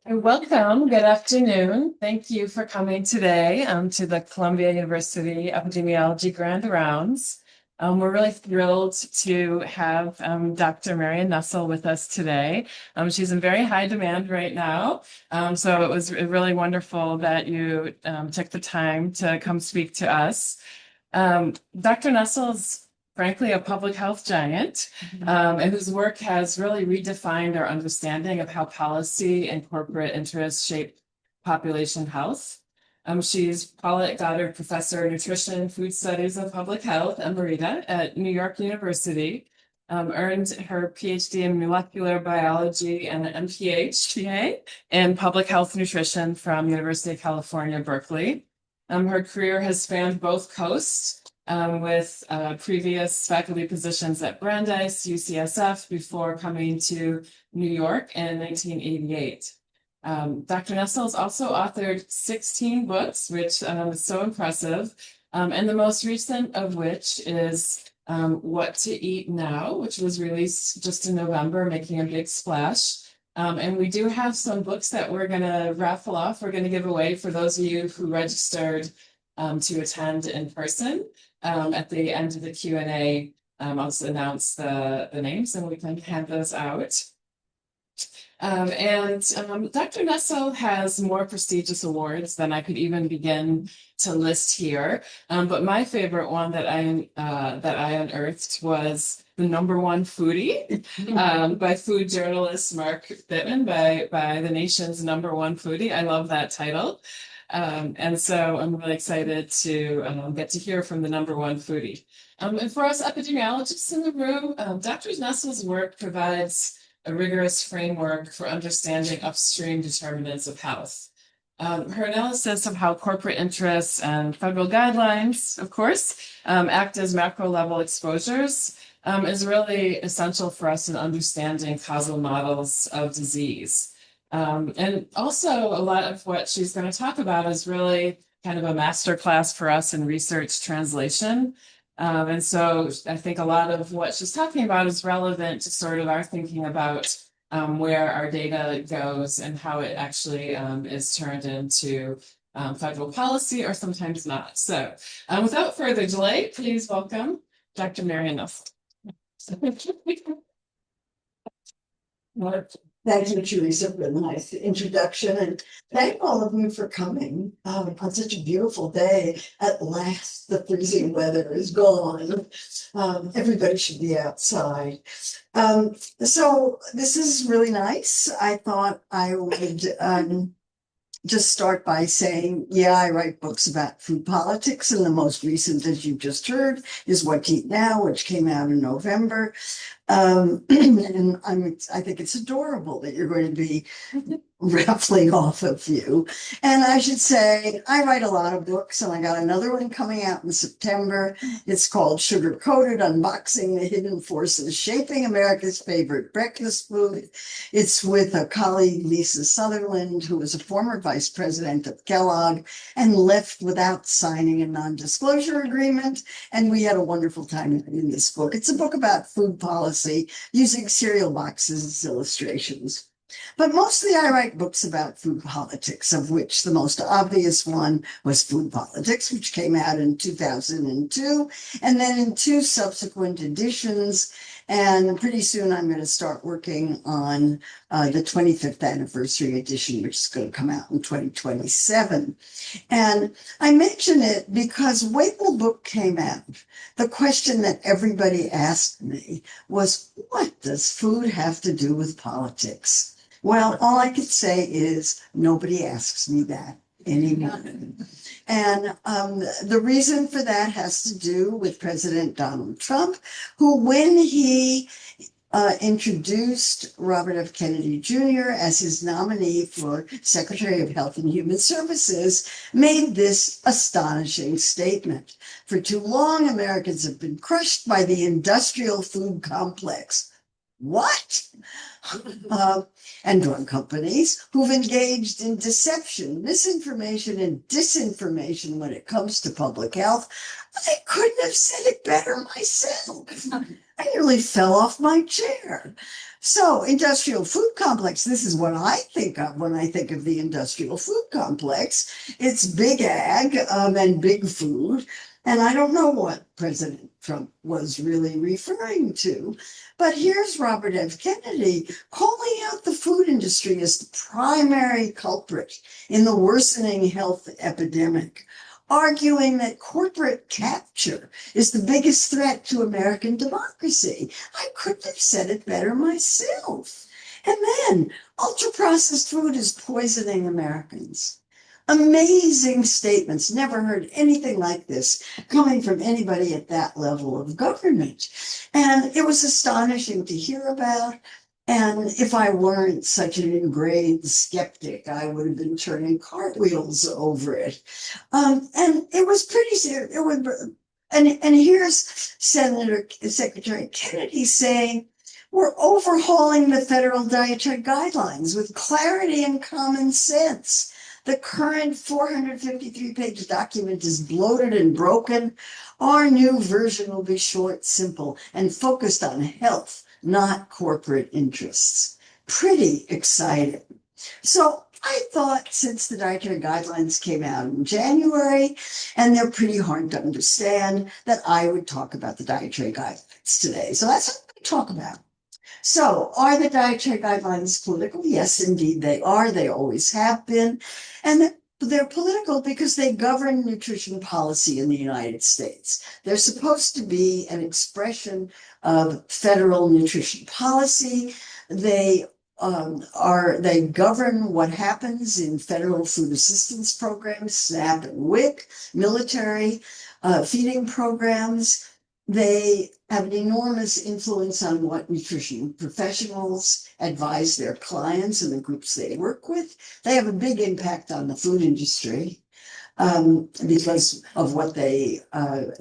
Welcome. Good afternoon. Thank you for coming today to the Columbia University Epidemiology Grand Rounds. We're really thrilled to have Dr. Marion Nestle with us today. She's in very high demand right now, so it was really wonderful that you took the time to come speak to us. Dr. Nestle's frankly a public health giant, and whose work has really redefined our understanding of how policy and corporate interests shape population health. She's Paulette Goddard Professor of Nutrition, Food Studies, and Public Health, Emerita, at New York University. Earned her PhD in molecular biology and an MPH in public health nutrition from University of California, Berkeley. Her career has spanned both coasts, with previous faculty positions at Brandeis, UCSF, before coming to New York in 1988. Dr. Nestle has also authored 16 books, which is so impressive, and the most recent of which is What to Eat Now, which was released just in November, making a big splash. And we do have some books that we're going to raffle off. We're going to give away for those of you who registered to attend in person. At the end of the Q&A, I'll just announce the names and we can hand those out. Dr. Nestle has more prestigious awards than I could even begin to list here. But my favorite one that I unearthed was the #1 foodie by food journalist Mark Bittman, by the nation's #1 foodie. I love that title. And so I'm really excited to get to hear from the #1 foodie. And for us epidemiologists in the room, Dr. Nestle's work provides a rigorous framework for understanding upstream determinants of health. Her analysis of how corporate interests and federal guidelines, of course, act as macro level exposures is really essential for us in understanding causal models of disease. And also a lot of what she's going to talk about is really kind of a masterclass for us in research translation. And so I think a lot of what she's talking about is relevant to sort of our thinking about where our data goes and how it actually is turned into federal policy or sometimes not. So without further delay, please welcome Dr. Marion Nestle. Thank you, Teresa, for the nice introduction, and thank all of you for coming on such a beautiful day. At last, the freezing weather is gone. Everybody should be outside. So this is really nice. I thought I would just start by saying, yeah, I write books about food politics, and the most recent, as you just heard, is What to Eat Now, which came out in November. And I think it's adorable that you're going to be raffling off a few. And I should say, I write a lot of books, and I got another one coming out in September. It's called Sugar Coated: Unboxing the Hidden Forces Shaping America's Favorite Breakfast Food. It's with a colleague, Lisa Sutherland, who was a former vice president of Kellogg and left without signing a non-disclosure agreement. And we had a wonderful time in this book. It's a book about food policy using cereal boxes as illustrations. But mostly I write books about food politics, of which the most obvious one was Food Politics, which came out in 2002, and then in 2 subsequent editions. And pretty soon I'm going to start working on the 25th anniversary edition, which is going to come out in 2027. And I mention it because when the book came out, the question that everybody asked me was, what does food have to do with politics? Well, all I could say is nobody asks me that anymore. And the reason for that has to do with President Donald Trump, who, when he introduced Robert F. Kennedy Jr. as his nominee for Secretary of Health and Human Services, made this astonishing statement. For too long, Americans have been crushed by the industrial food complex. What? And drug companies who've engaged in deception, misinformation, and disinformation when it comes to public health. I couldn't have said it better myself. I nearly fell off my chair. So, industrial food complex, this is what I think of when I think of the industrial food complex. It's big ag and big food. And I don't know what President Trump was really referring to. But here's Robert F. Kennedy calling out the food industry as the primary culprit in the worsening health epidemic, arguing that corporate capture is the biggest threat to American democracy. I couldn't have said it better myself. And then, ultra-processed food is poisoning Americans. Amazing statements. Never heard anything like this coming from anybody at that level of government. And it was astonishing to hear about. And if I weren't such an ingrained skeptic, I would have been turning cartwheels over it. And it was pretty serious. And here's Secretary Kennedy saying, we're overhauling the federal dietary guidelines with clarity and common sense. The current 453-page document is bloated and broken. Our new version will be short, simple, and focused on health, not corporate interests. Pretty exciting. So I thought, since the dietary guidelines came out in January, and they're pretty hard to understand, that I would talk about the dietary guidelines today. So that's what I'm going to talk about. So, are the dietary guidelines political? Yes, indeed they are. They always have been. And they're political because they govern nutrition policy in the United States. They're supposed to be an expression of federal nutrition policy. They govern what happens in federal food assistance programs, SNAP and WIC, military feeding programs. They have an enormous influence on what nutrition professionals advise their clients and the groups they work with. They have a big impact on the food industry because of what they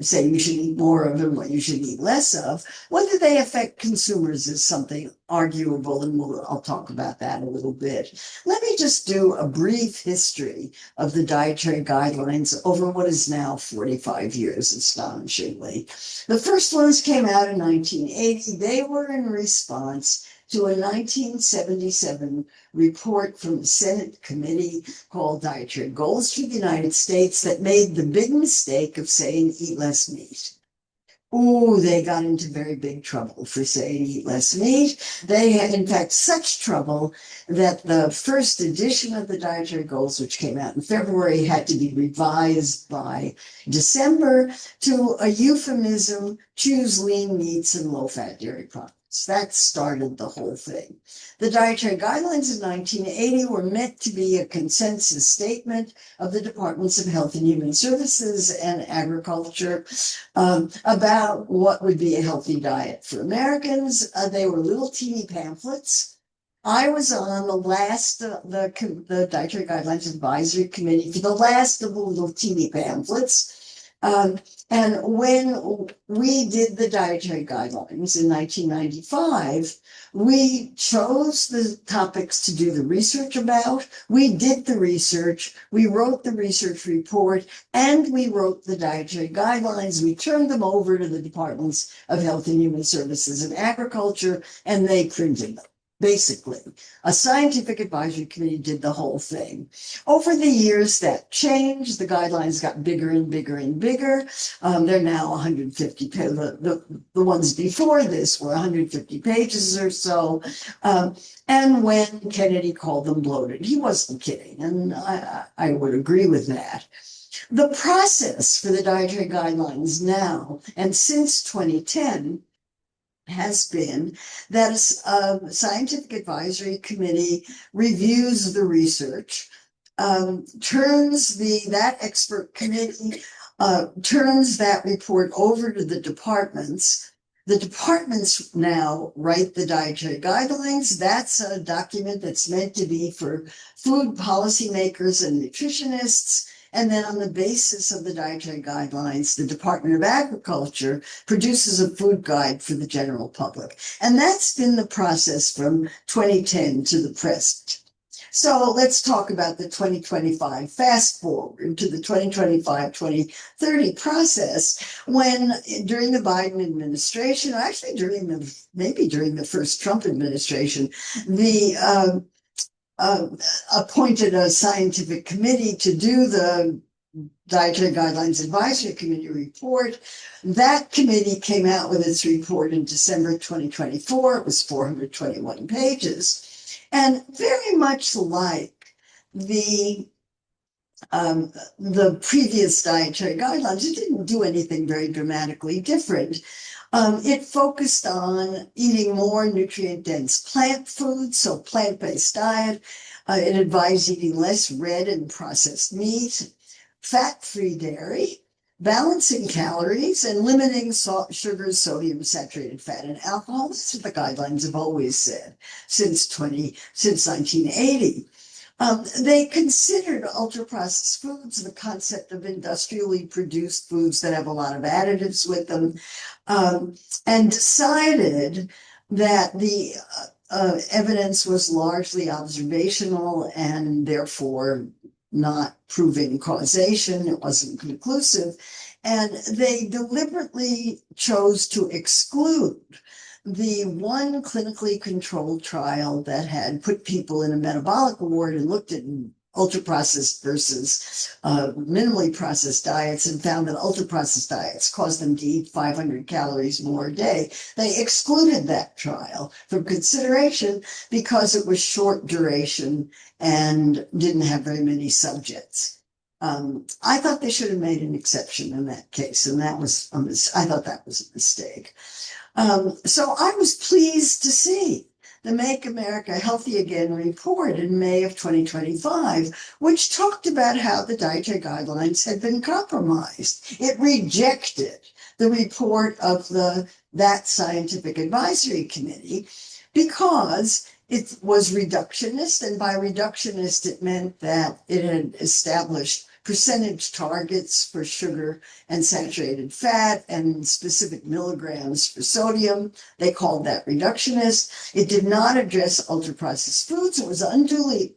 say you should eat more of and what you should eat less of. Whether they affect consumers is something arguable, and I'll talk about that a little bit. Let me just do a brief history of the dietary guidelines over what is now 45 years, astonishingly. The first ones came out in 1980. They were in response to a 1977 report from the Senate committee called Dietary Goals for the United States that made the big mistake of saying eat less meat. Ooh, they got into very big trouble for saying eat less meat. They had, in fact, such trouble that the first edition of the Dietary Goals, which came out in February, had to be revised by December to a euphemism, choose lean meats and low-fat dairy products. That started the whole thing. The dietary guidelines in 1980 were meant to be a consensus statement of the Departments of Health and Human Services and Agriculture about what would be a healthy diet for Americans. They were little teeny pamphlets. I was on the last, the Dietary Guidelines Advisory Committee for the last of the little teeny pamphlets. And when we did the dietary guidelines in 1995, we chose the topics to do the research about. We did the research, we wrote the research report, and we wrote the dietary guidelines. We turned them over to the Departments of Health and Human Services and Agriculture, and they printed them. Basically, a scientific advisory committee did the whole thing. Over the years, that changed. The guidelines got bigger and bigger and bigger. They're now 150 pages. The ones before this were 150 pages or so. And when Kennedy called them bloated, he wasn't kidding, and I would agree with that. The process for the dietary guidelines now, and since 2010, has been that a scientific advisory committee reviews the research, turns that expert committee, turns that report over to the departments. The departments now write the dietary guidelines. That's a document that's meant to be for food policymakers and nutritionists. And then on the basis of the dietary guidelines, the Department of Agriculture produces a food guide for the general public. And that's been the process from 2010 to the present. So let's talk about the 2025, fast forward to the 2025-2030 process, when during the Biden administration, actually maybe during the first Trump administration, the appointed a scientific committee to do the Dietary Guidelines Advisory Committee report. That committee came out with its report in December 2024. It was 421 pages. And very much like the previous dietary guidelines, it didn't do anything very dramatically different. It focused on eating more nutrient-dense plant foods, so plant-based diet. It advised eating less red and processed meat, fat-free dairy, balancing calories, and limiting salt, sugar, sodium, saturated fat, and alcohol. That's what the guidelines have always said since 1980. They considered ultra-processed foods, the concept of industrially produced foods that have a lot of additives with them, and decided that the evidence was largely observational and therefore not proving causation. It wasn't conclusive. And they deliberately chose to exclude the one clinically controlled trial that had put people in a metabolic ward and looked at ultra-processed versus minimally processed diets, and found that ultra-processed diets caused them to eat 500 calories more a day. They excluded that trial from consideration because it was short duration and didn't have very many subjects. I thought they should have made an exception in that case, and I thought that was a mistake. So I was pleased to see the Make America Healthy Again report in May of 2025, which talked about how the dietary guidelines had been compromised. It rejected the report of that scientific advisory committee because it was reductionist, and by reductionist it meant that it had established percentage targets for sugar and saturated fat and specific milligrams for sodium. They called that reductionist. It did not address ultra-processed foods. It was unduly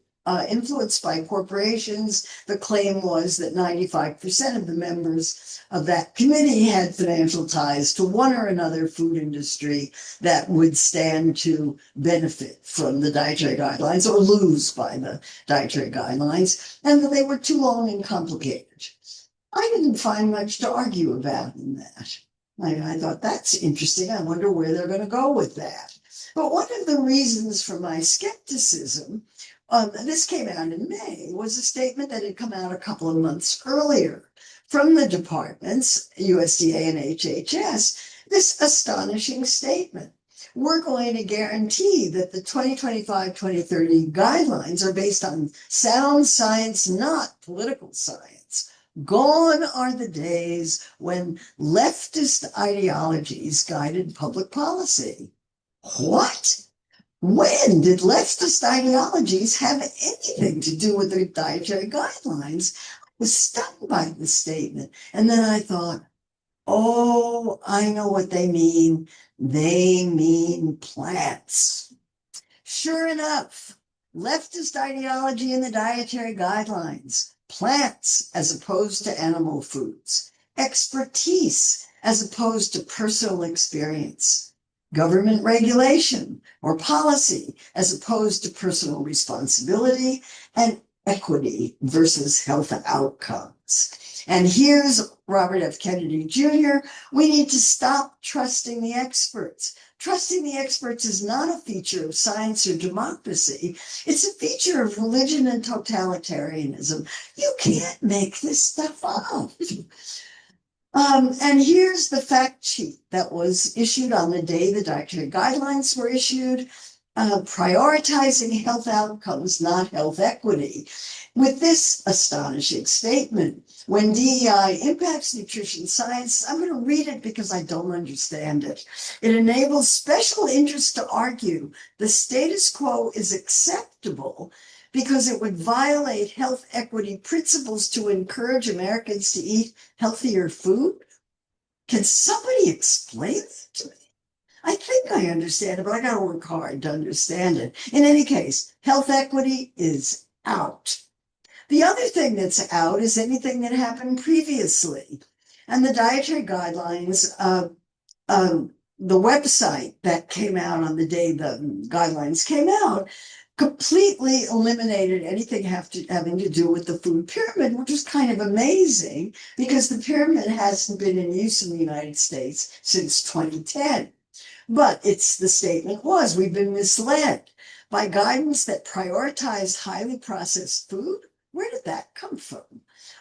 influenced by corporations. The claim was that 95% of the members of that committee had financial ties to one or another food industry that would stand to benefit from the dietary guidelines or lose by the dietary guidelines, and that they were too long and complicated. I didn't find much to argue about in that. I thought, that's interesting. I wonder where they're going to go with that. But one of the reasons for my skepticism, this came out in May, was a statement that had come out a couple of months earlier from the departments, USDA and HHS, this astonishing statement. We're going to guarantee that the 2025-2030 guidelines are based on sound science, not political science. Gone are the days when leftist ideologies guided public policy. What? When did leftist ideologies have anything to do with the dietary guidelines? I was stunned by the statement. And then I thought, oh, I know what they mean. They mean plants. Sure enough, leftist ideology in the dietary guidelines, plants as opposed to animal foods, expertise as opposed to personal experience, government regulation or policy as opposed to personal responsibility, and equity versus health outcomes. And here's Robert F. Kennedy Jr. We need to stop trusting the experts. Trusting the experts is not a feature of science or democracy. It's a feature of religion and totalitarianism. You can't make this stuff up. And here's the fact sheet that was issued on the day the dietary guidelines were issued, prioritizing health outcomes, not health equity, with this astonishing statement. When DEI impacts nutrition science, I'm going to read it because I don't understand it. It enables special interests to argue the status quo is acceptable because it would violate health equity principles to encourage Americans to eat healthier food? Can somebody explain that to me? I think I understand it, but I got to work hard to understand it. In any case, health equity is out. The other thing that's out is anything that happened previously. And the dietary guidelines, the website that came out on the day the guidelines came out, completely eliminated anything having to do with the food pyramid, which was kind of amazing because the pyramid hasn't been in use in the United States since 2010. But the statement was, we've been misled by guidance that prioritized highly processed food. Where did that come from?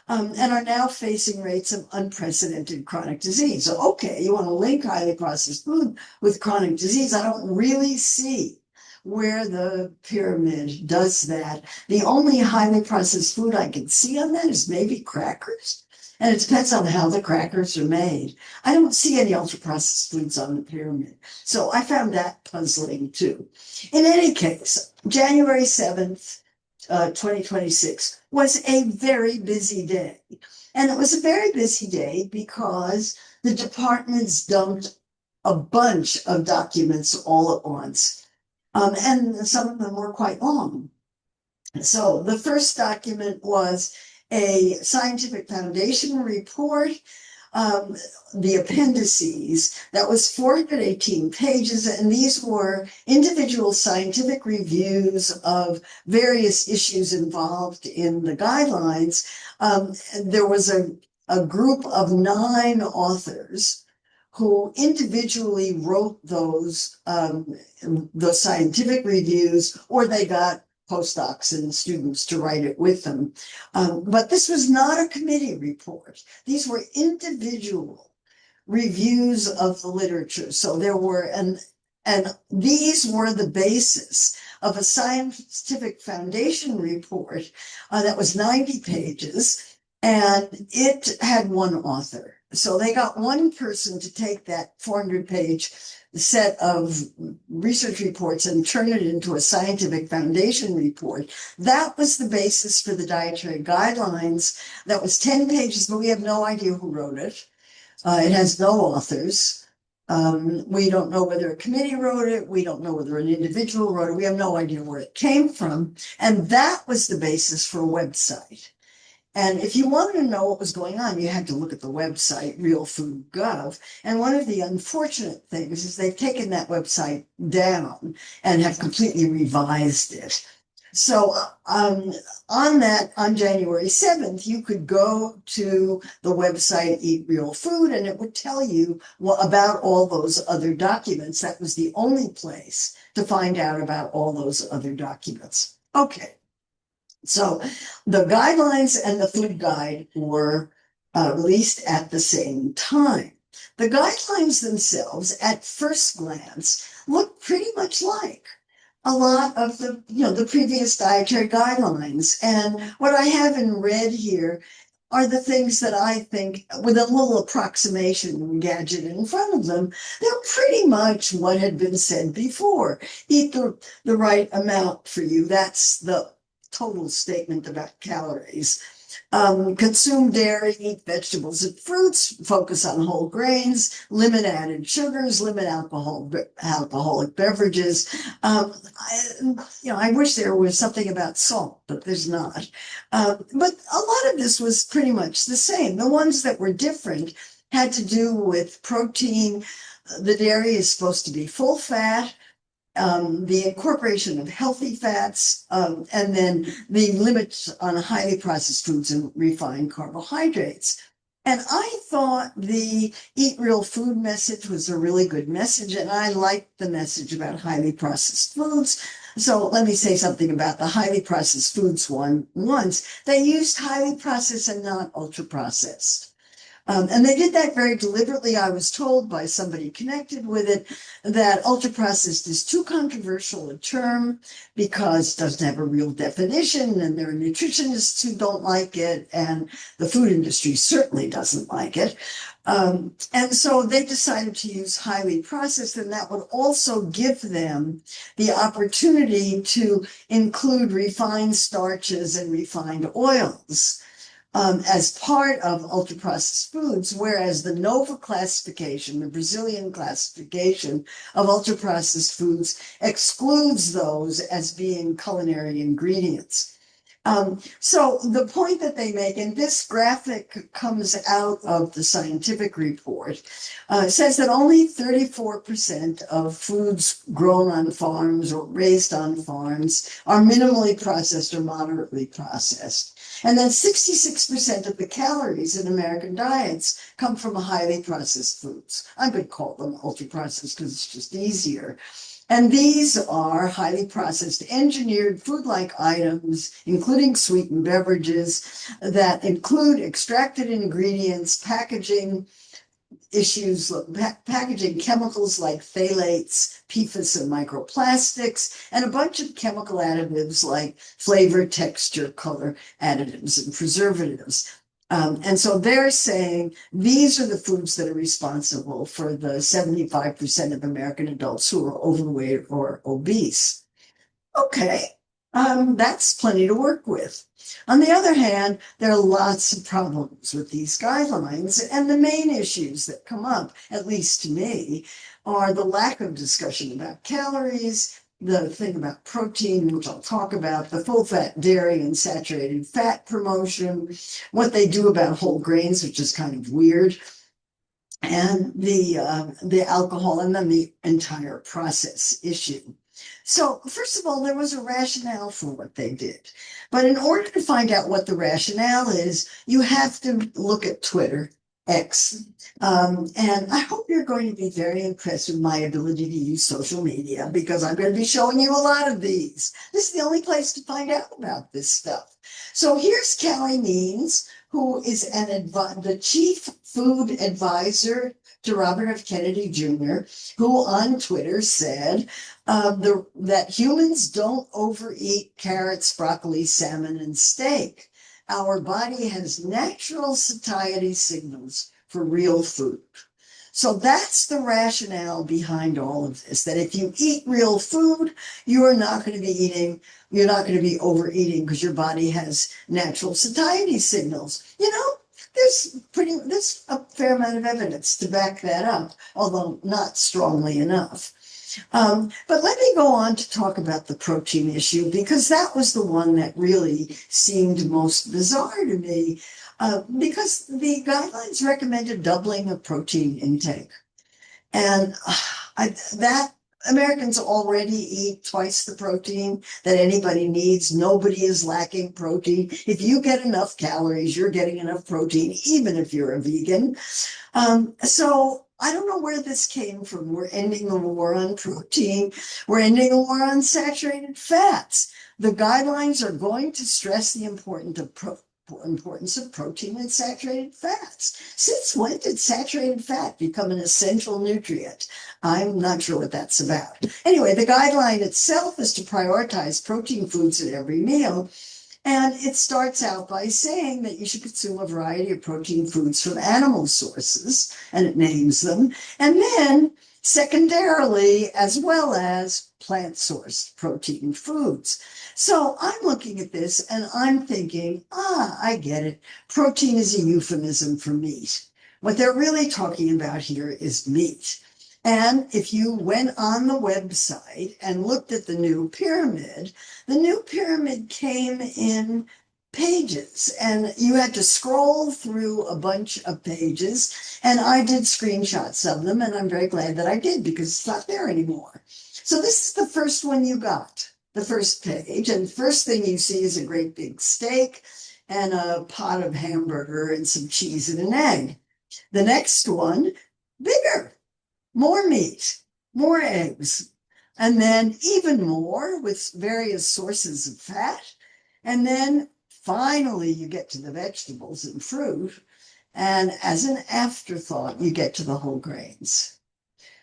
And are now facing rates of unprecedented chronic disease. So, okay, you want to link highly processed food with chronic disease. I don't really see where the pyramid does that. The only highly processed food I can see on that is maybe crackers. And it depends on how the crackers are made. I don't see any ultra processed foods on the pyramid. So I found that puzzling too. In any case, January 7th, 2026 was a very busy day. And it was a very busy day because the departments dumped a bunch of documents all at once. And some of them were quite long. So the first document was a scientific foundation report, the appendices, that was 418 pages, and these were individual scientific reviews of various issues involved in the guidelines. There was a group of 9 authors who individually wrote those scientific reviews, or they got postdocs and students to write it with them. But this was not a committee report. These were individual reviews of the literature. So there were, and these were the basis of a scientific foundation report that was 90 pages, and it had one author. So they got one person to take that 400-page set of research reports and turn it into a scientific foundation report. That was the basis for the dietary guidelines. That was 10 pages, but we have no idea who wrote it. It has no authors. We don't know whether a committee wrote it. We don't know whether an individual wrote it. We have no idea where it came from. And that was the basis for a website. And if you wanted to know what was going on, you had to look at the website, RealFoodGov. And one of the unfortunate things is they've taken that website down and have completely revised it. So on January 7th, you could go to the website Eat Real Food, and it would tell you about all those other documents. That was the only place to find out about all those other documents. Okay. So the guidelines and the food guide were released at the same time. The guidelines themselves, at first glance, look pretty much like a lot of the previous dietary guidelines. And what I have in red here are the things that I think, with a little approximation gadget in front of them, they're pretty much what had been said before. Eat the right amount for you. That's the total statement about calories. Consume dairy, eat vegetables and fruits, focus on whole grains, limit added sugars, limit alcoholic beverages. I wish there was something about salt, but there's not. But a lot of this was pretty much the same. The ones that were different had to do with protein. The dairy is supposed to be full fat. The incorporation of healthy fats, and then the limits on highly processed foods and refined carbohydrates. And I thought the Eat Real Food message was a really good message, and I liked the message about highly processed foods. So let me say something about the highly processed foods once. They used highly processed and not ultra processed. And they did that very deliberately. I was told by somebody connected with it that ultra-processed is too controversial a term because it doesn't have a real definition, and there are nutritionists who don't like it, and the food industry certainly doesn't like it. And so they decided to use highly processed, and that would also give them the opportunity to include refined starches and refined oils. as part of ultra-processed foods, whereas the NOVA classification, the Brazilian classification of ultra-processed foods, excludes those as being culinary ingredients. So the point that they make, and this graphic comes out of the scientific report, says that only 34% of foods grown on farms or raised on farms are minimally processed or moderately processed. And then 66% of the calories in American diets come from highly processed foods. I would call them ultra-processed because it's just easier. And these are highly processed, engineered food-like items, including sweetened beverages that include extracted ingredients, packaging issues, packaging chemicals like phthalates, PFAS, and microplastics, and a bunch of chemical additives like flavor, texture, color additives, and preservatives. And so they're saying these are the foods that are responsible for the 75% of American adults who are overweight or obese. Okay, that's plenty to work with. On the other hand, there are lots of problems with these guidelines, and the main issues that come up, at least to me, are the lack of discussion about calories, the thing about protein, which I'll talk about, the full fat dairy and saturated fat promotion, what they do about whole grains, which is kind of weird, and the alcohol, and then the entire process issue. So first of all, there was a rationale for what they did. But in order to find out what the rationale is, you have to look at Twitter, X. And I hope you're going to be very impressed with my ability to use social media because I'm going to be showing you a lot of these. This is the only place to find out about this stuff. So here's Callie Means, who is the chief food advisor to Robert F. Kennedy Jr., who on Twitter said that humans don't overeat carrots, broccoli, salmon, and steak. Our body has natural satiety signals for real food. So that's the rationale behind all of this, that if you eat real food, you're not going to be overeating because your body has natural satiety signals. You know, there's a fair amount of evidence to back that up, although not strongly enough. But let me go on to talk about the protein issue because that was the one that really seemed most bizarre to me because the guidelines recommended doubling of protein intake. And that Americans already eat twice the protein that anybody needs. Nobody is lacking protein. If you get enough calories, you're getting enough protein, even if you're a vegan. So I don't know where this came from. We're ending the war on protein. We're ending the war on saturated fats. The guidelines are going to stress the importance of protein and saturated fats. Since when did saturated fat become an essential nutrient? I'm not sure what that's about. Anyway, the guideline itself is to prioritize protein foods at every meal. And it starts out by saying that you should consume a variety of protein foods from animal sources, and it names them. And then secondarily, as well as plant-sourced protein foods. So I'm looking at this and I'm thinking, I get it. Protein is a euphemism for meat. What they're really talking about here is meat. And if you went on the website and looked at the new pyramid came in pages and you had to scroll through a bunch of pages. And I did screenshots of them and I'm very glad that I did because it's not there anymore. So this is the first one you got, the first page. And the first thing you see is a great big steak and a pot of hamburger and some cheese and an egg. The next one, bigger. More meat, more eggs, and then even more with various sources of fat. And then finally you get to the vegetables and fruit. And as an afterthought, you get to the whole grains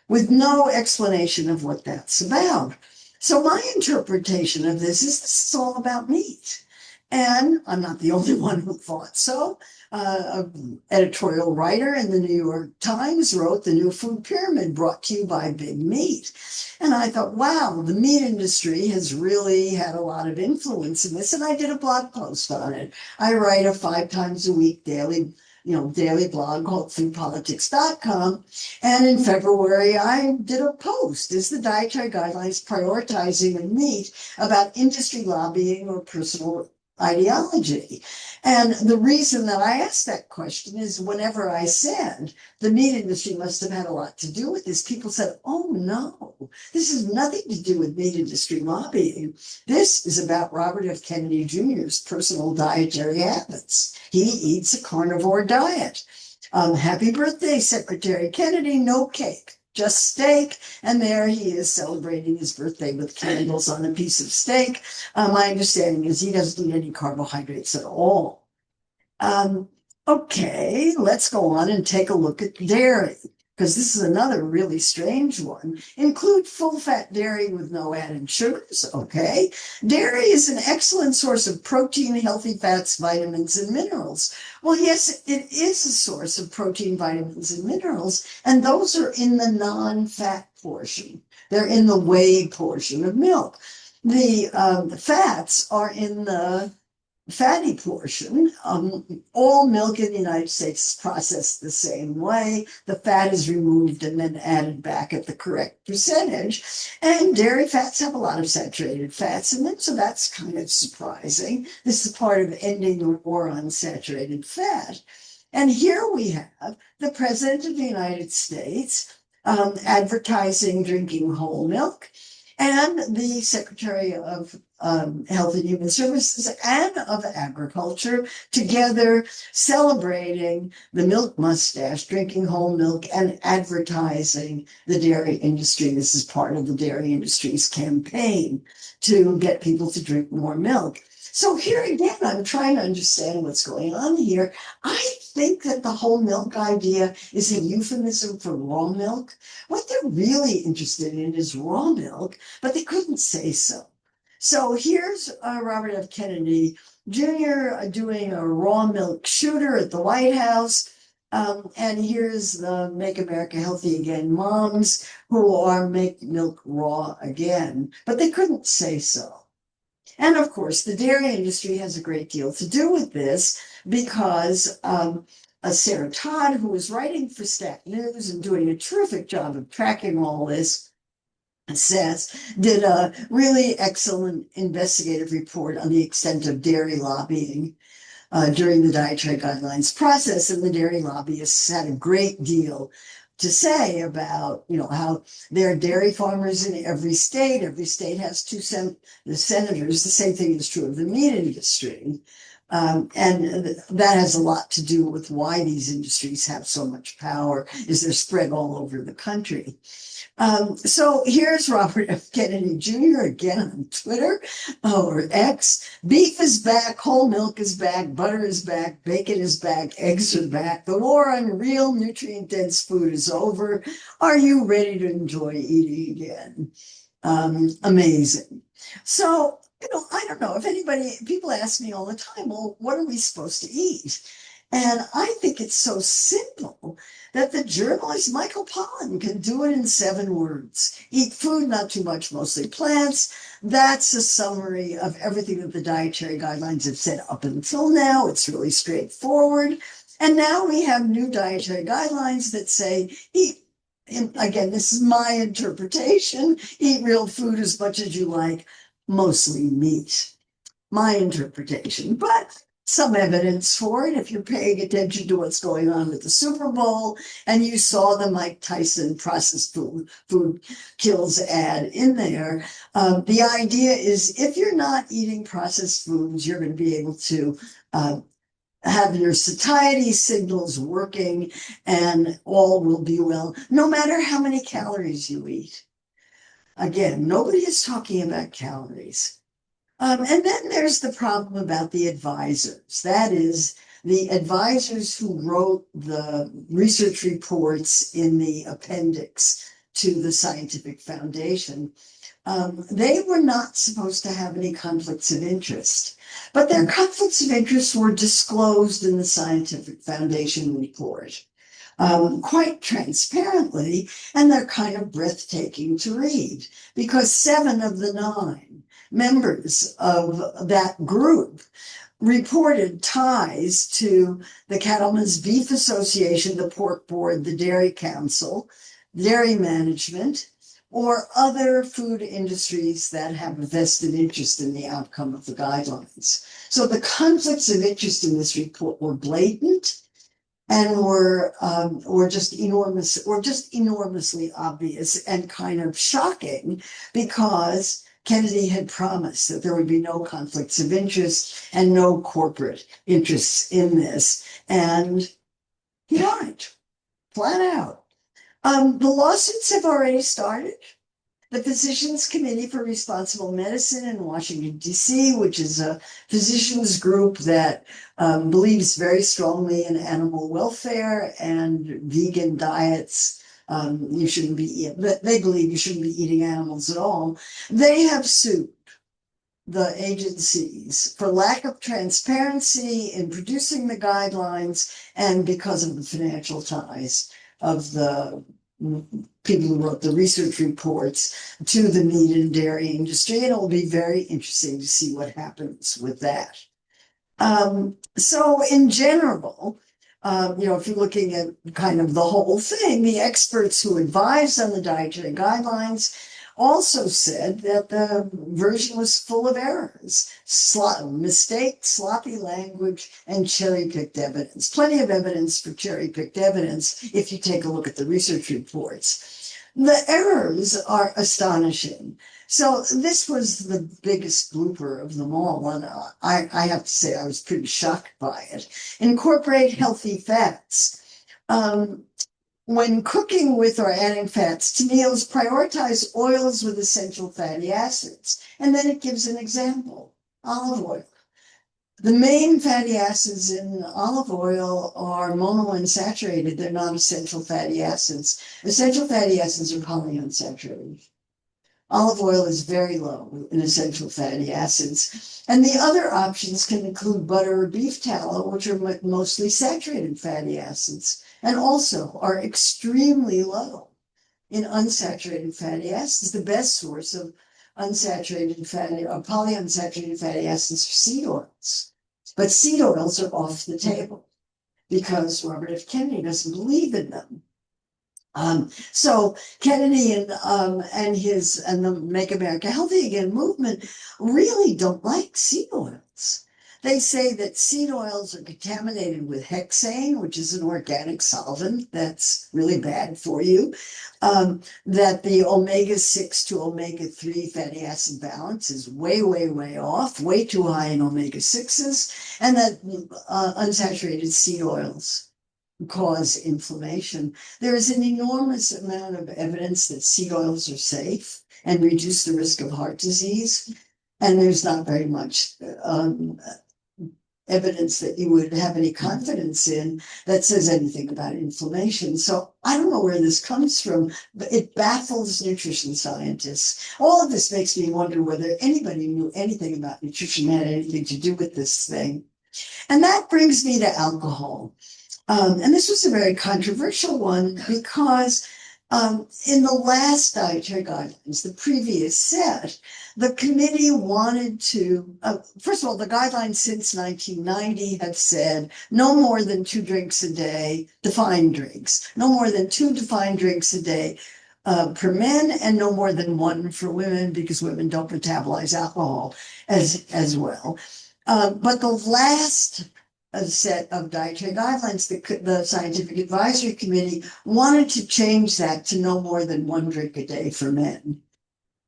with no explanation of what that's about. So my interpretation of this is all about meat. And I'm not the only one who thought so. An editorial writer in the New York Times wrote The New Food Pyramid brought to you by Big Meat. And I thought, wow, the meat industry has really had a lot of influence in this. And I did a blog post on it. I write a 5 times a week daily blog called foodpolitics.com. And in February, I did a post. Is the dietary guidelines prioritizing the meat about industry lobbying or personal ideology? And the reason that I asked that question is whenever I said the meat industry must have had a lot to do with this, people said, oh no, this has nothing to do with meat industry lobbying. This is about Robert F. Kennedy Jr.'s personal dietary habits. He eats a carnivore diet. Happy birthday, Secretary Kennedy, no cake. Just steak, and there he is celebrating his birthday with candles on a piece of steak. My understanding is he doesn't eat any carbohydrates at all. Okay, let's go on and take a look at dairy, because this is another really strange one. Include full-fat dairy with no added sugars, okay? Dairy is an excellent source of protein, healthy fats, vitamins, and minerals. Well, yes, it is a source of protein, vitamins, and minerals, and those are in the non-fat portion. They're in the whey portion of milk. The fats are in the fatty portion. All milk in the United States is processed the same way. The fat is removed and then added back at the correct percentage. And dairy fats have a lot of saturated fats in them, so that's kind of surprising. This is part of ending the war on saturated fat. And here we have the President of the United States advertising drinking whole milk, and the Secretary of Health and Human Services and of Agriculture together celebrating the milk mustache, drinking whole milk, and advertising the dairy industry. This is part of the dairy industry's campaign to get people to drink more milk. So here again, I'm trying to understand what's going on here. I think that the whole milk idea is a euphemism for raw milk. What they're really interested in is raw milk, but they couldn't say so. So here's Robert F. Kennedy Jr. Doing a raw milk shooter at the White House. And here's the Make America Healthy Again moms who are make milk raw again, but they couldn't say so. And of course, the dairy industry has a great deal to do with this because Sarah Todd, who was writing for Stat News and doing a terrific job of tracking all this, did a really excellent investigative report on the extent of dairy lobbying during the dietary guidelines process. And the dairy lobbyists had a great deal to say about, how there are dairy farmers in every state. Every state has the senators. The same thing is true of the meat industry. And that has a lot to do with why these industries have so much power, is they're spread all over the country. So here's Robert F. Kennedy Jr. again on Twitter or X. Beef is back, whole milk is back, butter is back, bacon is back, eggs are back. The war on real nutrient-dense food is over. Are you ready to enjoy eating again? Amazing. So, I don't know if people ask me all the time, well, what are we supposed to eat? And I think it's so simple that the journalist Michael Pollan can do it in 7 words. Eat food, not too much, mostly plants. That's a summary of everything that the dietary guidelines have said up until now. It's really straightforward. And now we have new dietary guidelines that say, again, this is my interpretation, eat real food as much as you like, mostly meat. My interpretation, but some evidence for it. If you're paying attention to what's going on with the Super Bowl and you saw the Mike Tyson processed food kills ad in there, the idea is if you're not eating processed foods, you're going to be able to have your satiety signals working and all will be well, no matter how many calories you eat. Again, nobody is talking about calories. And then there's the problem about the advisors. That is, the advisors who wrote the research reports in the appendix to the scientific foundation. They were not supposed to have any conflicts of interest, but their conflicts of interest were disclosed in the Scientific Foundation report quite transparently, and they're kind of breathtaking to read because 7 of the 9 members of that group reported ties to the Cattlemen's Beef Association, the Pork Board, the Dairy Council, dairy management, or other food industries that have a vested interest in the outcome of the guidelines. So the conflicts of interest in this report were blatant and were just enormously obvious and kind of shocking because Kennedy had promised that there would be no conflicts of interest and no corporate interests in this, and he lied flat out. The lawsuits have already started. The Physicians Committee for Responsible Medicine in Washington, D.C., which is a physicians group that believes very strongly in animal welfare and vegan diets. You shouldn't be, they believe you shouldn't be eating animals at all. They have sued the agencies for lack of transparency in producing the guidelines and because of the financial ties of the people who wrote the research reports to the meat and dairy industry. And it will be very interesting to see what happens with that. So in general, if you're looking at kind of the whole thing, the experts who advised on the dietary guidelines also said that the version was full of errors, mistakes, sloppy language, and cherry-picked evidence. Plenty of evidence for cherry-picked evidence if you take a look at the research reports. The errors are astonishing. So this was the biggest blooper of them all, and I have to say I was pretty shocked by it. Incorporate healthy fats. When cooking with or adding fats to meals, prioritize oils with essential fatty acids. And then it gives an example, olive oil. The main fatty acids in olive oil are monounsaturated. They're not essential fatty acids. Essential fatty acids are polyunsaturated. Olive oil is very low in essential fatty acids. And the other options can include butter or beef tallow, which are mostly saturated fatty acids, and also are extremely low in unsaturated fatty acids. The best source of unsaturated fatty or polyunsaturated fatty acids are seed oils. But seed oils are off the table because Robert F. Kennedy doesn't believe in them. So Kennedy and the Make America Healthy Again movement really don't like seed oils. They say that seed oils are contaminated with hexane, which is an organic solvent that's really bad for you, that the omega-6 to omega-3 fatty acid balance is way, way, way off, way too high in omega-6s, and that unsaturated seed oils cause inflammation. There is an enormous amount of evidence that seed oils are safe and reduce the risk of heart disease. And there's not very much evidence that you would have any confidence in that says anything about inflammation. So I don't know where this comes from, but it baffles nutrition scientists. All of this makes me wonder whether anybody knew anything about nutrition, had anything to do with this thing. And that brings me to alcohol. And this was a very controversial one because in the last dietary guidelines, the previous set, the committee wanted to, first of all, the guidelines since 1990 have said no more than 2 drinks a day, defined drinks, no more than 2 defined drinks a day per men, and no more than 1 for women because women don't metabolize alcohol as well. But the last set of dietary guidelines, the Scientific Advisory Committee wanted to change that to no more than 1 drink a day for men.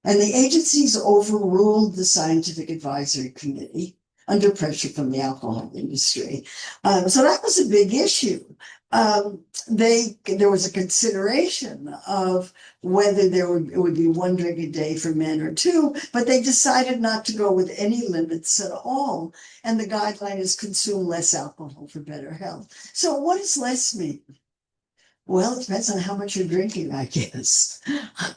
And the agencies overruled the Scientific Advisory Committee under pressure from the alcohol industry. So that was a big issue. There was a consideration of whether it would be 1 drink a day for men or 2, but they decided not to go with any limits at all. And the guideline is consume less alcohol for better health. So what does less mean? Well, it depends on how much you're drinking, I guess.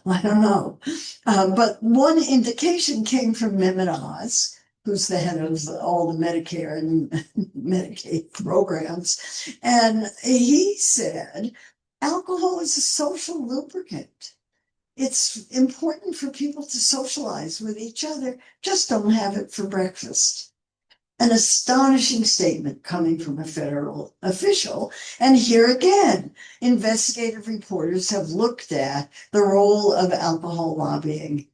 I don't know. But one indication came from Mehmet Oz, who's the head of all the Medicare and Medicaid programs. And he said, alcohol is a social lubricant. It's important for people to socialize with each other. Just don't have it for breakfast. An astonishing statement coming from a federal official. And here again, investigative reporters have looked at the role of alcohol lobbying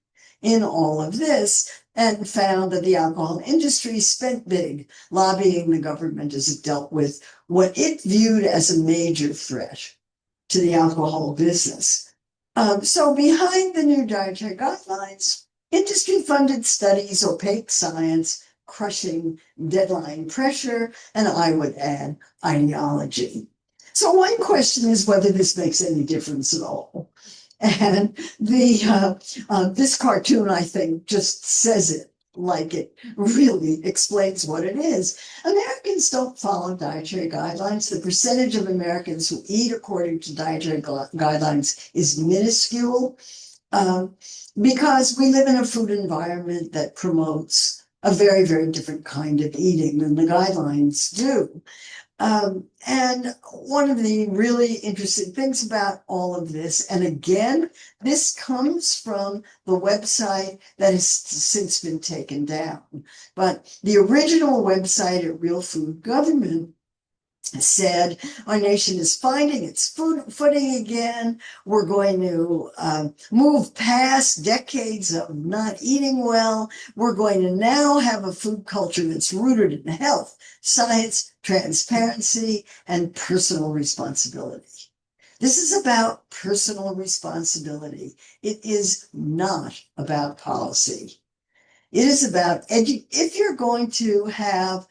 in all of this and found that the alcohol industry spent big lobbying the government as it dealt with what it viewed as a major threat to the alcohol business. So behind the new dietary guidelines, industry-funded studies, opaque science, crushing deadline pressure, and I would add ideology. So one question is whether this makes any difference at all. And this cartoon, I think, just says it like it really explains what it is. Americans don't follow dietary guidelines. The percentage of Americans who eat according to dietary guidelines is minuscule because we live in a food environment that promotes a very, very different kind of eating than the guidelines do. And one of the really interesting things about all of this, and again, this comes from the website that has since been taken down, but the original website at Real Food Government said our nation is finding its footing again. We're going to move past decades of not eating well. We're going to now have a food culture that's rooted in health, science, transparency, and personal responsibility. This is about personal responsibility. It is not about policy. It is about if you're going to have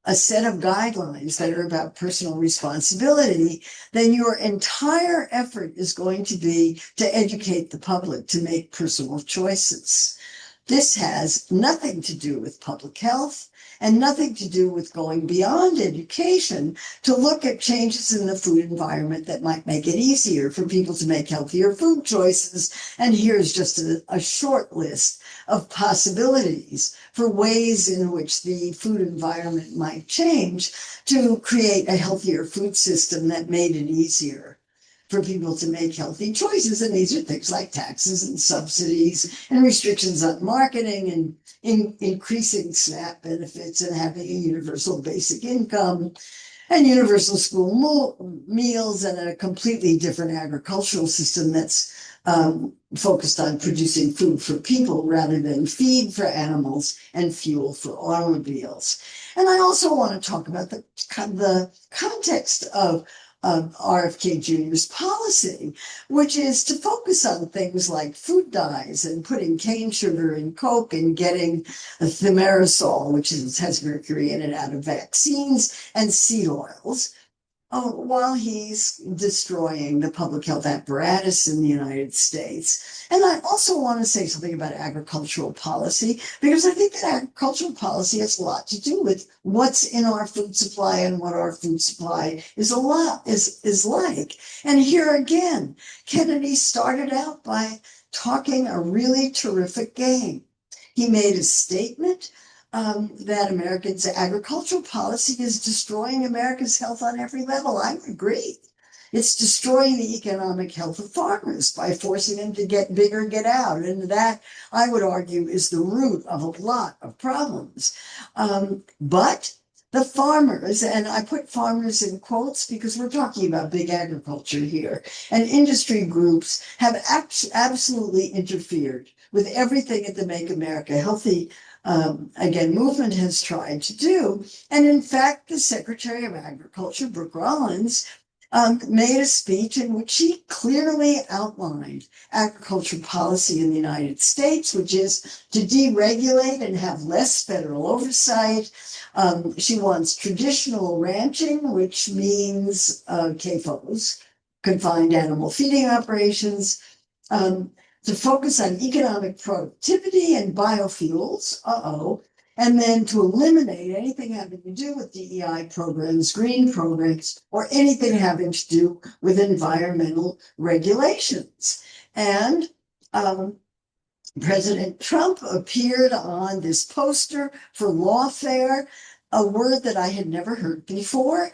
a set of guidelines that are about personal responsibility, then your entire effort is going to be to educate the public to make personal choices. This has nothing to do with public health and nothing to do with going beyond education to look at changes in the food environment that might make it easier for people to make healthier food choices. And here's just a short list of possibilities for ways in which the food environment might change to create a healthier food system that made it easier for people to make healthy choices. And these are things like taxes and subsidies and restrictions on marketing and increasing SNAP benefits and having a universal basic income and universal school meals and a completely different agricultural system that's focused on producing food for people rather than feed for animals and fuel for automobiles. And I also want to talk about the context of RFK Jr.'s policy, which is to focus on things like food dyes and putting cane sugar in Coke and getting thimerosal, which has mercury in it, out of vaccines and seed oils, while he's destroying the public health apparatus in the United States. And I also want to say something about agricultural policy, because I think that agricultural policy has a lot to do with what's in our food supply and what our food supply is like. And here again, Kennedy started out by talking a really terrific game. He made a statement that Americans' agricultural policy is destroying America's health on every level. I would agree. It's destroying the economic health of farmers by forcing them to get bigger, get out. And that, I would argue, is the root of a lot of problems. But the farmers, and I put farmers in quotes because we're talking about big agriculture here, and industry groups have absolutely interfered with everything that the Make America Healthy movement has tried to do. And in fact, the Secretary of Agriculture, Brooke Rollins, made a speech in which she clearly outlined agriculture policy in the United States, which is to deregulate and have less federal oversight. She wants traditional ranching, which means CAFOs, confined animal feeding operations, to focus on economic productivity and biofuels, And then to eliminate anything having to do with DEI programs, green programs, or anything having to do with environmental regulations. And President Trump appeared on this poster for lawfare, a word that I had never heard before.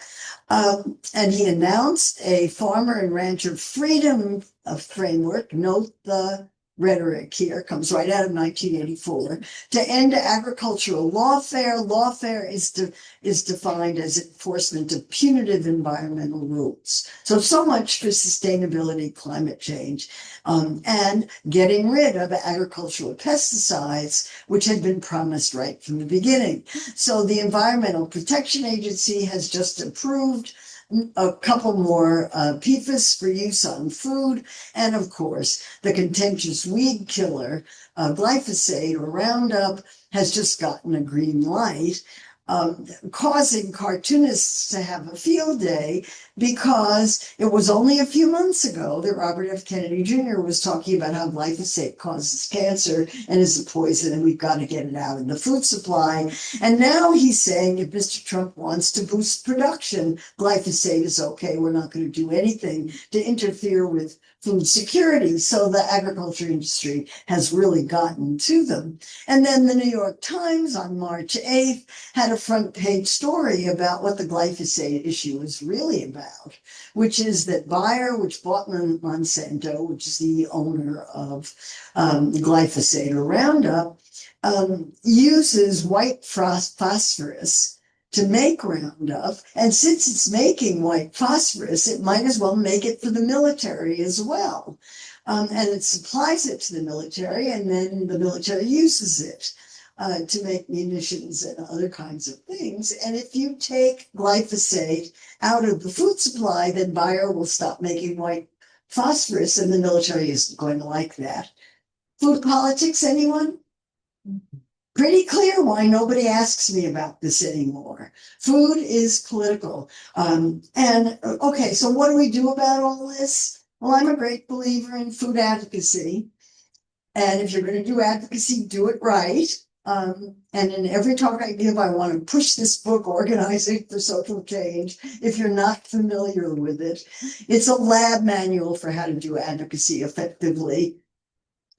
And he announced a farmer and rancher freedom framework. Note the rhetoric here, comes right out of 1984, to end agricultural lawfare. Lawfare is defined as enforcement of punitive environmental rules. So much for sustainability, climate change, and getting rid of agricultural pesticides, which had been promised right from the beginning. So the Environmental Protection Agency has just approved a couple more PFAS for use on food, and of course, the contentious weed killer, glyphosate or Roundup, has just gotten a green light, causing cartoonists to have a field day, because it was only a few months ago that Robert F. Kennedy Jr. was talking about how glyphosate causes cancer and is a poison, and we've got to get it out in the food supply. And now he's saying if Mr. Trump wants to boost production, glyphosate is okay. We're not going to do anything to interfere with food security. So the agriculture industry has really gotten to them. And then the New York Times on March 8th had a front page story about what the glyphosate issue is really about, which is that Bayer, which bought Monsanto, which is the owner of glyphosate or Roundup, uses white phosphorus to make Roundup. And since it's making white phosphorus, it might as well make it for the military as well. And it supplies it to the military, and then the military uses it to make munitions and other kinds of things. And if you take glyphosate out of the food supply, then Bayer will stop making white phosphorus, and the military isn't going to like that. Food politics, anyone? Pretty clear why nobody asks me about this anymore. Food is political. Okay, so what do we do about all this? Well, I'm a great believer in food advocacy. And if you're going to do advocacy, do it right. And in every talk I give, I want to push this book, Organizing for Social Change. If you're not familiar with it, it's a lab manual for how to do advocacy effectively.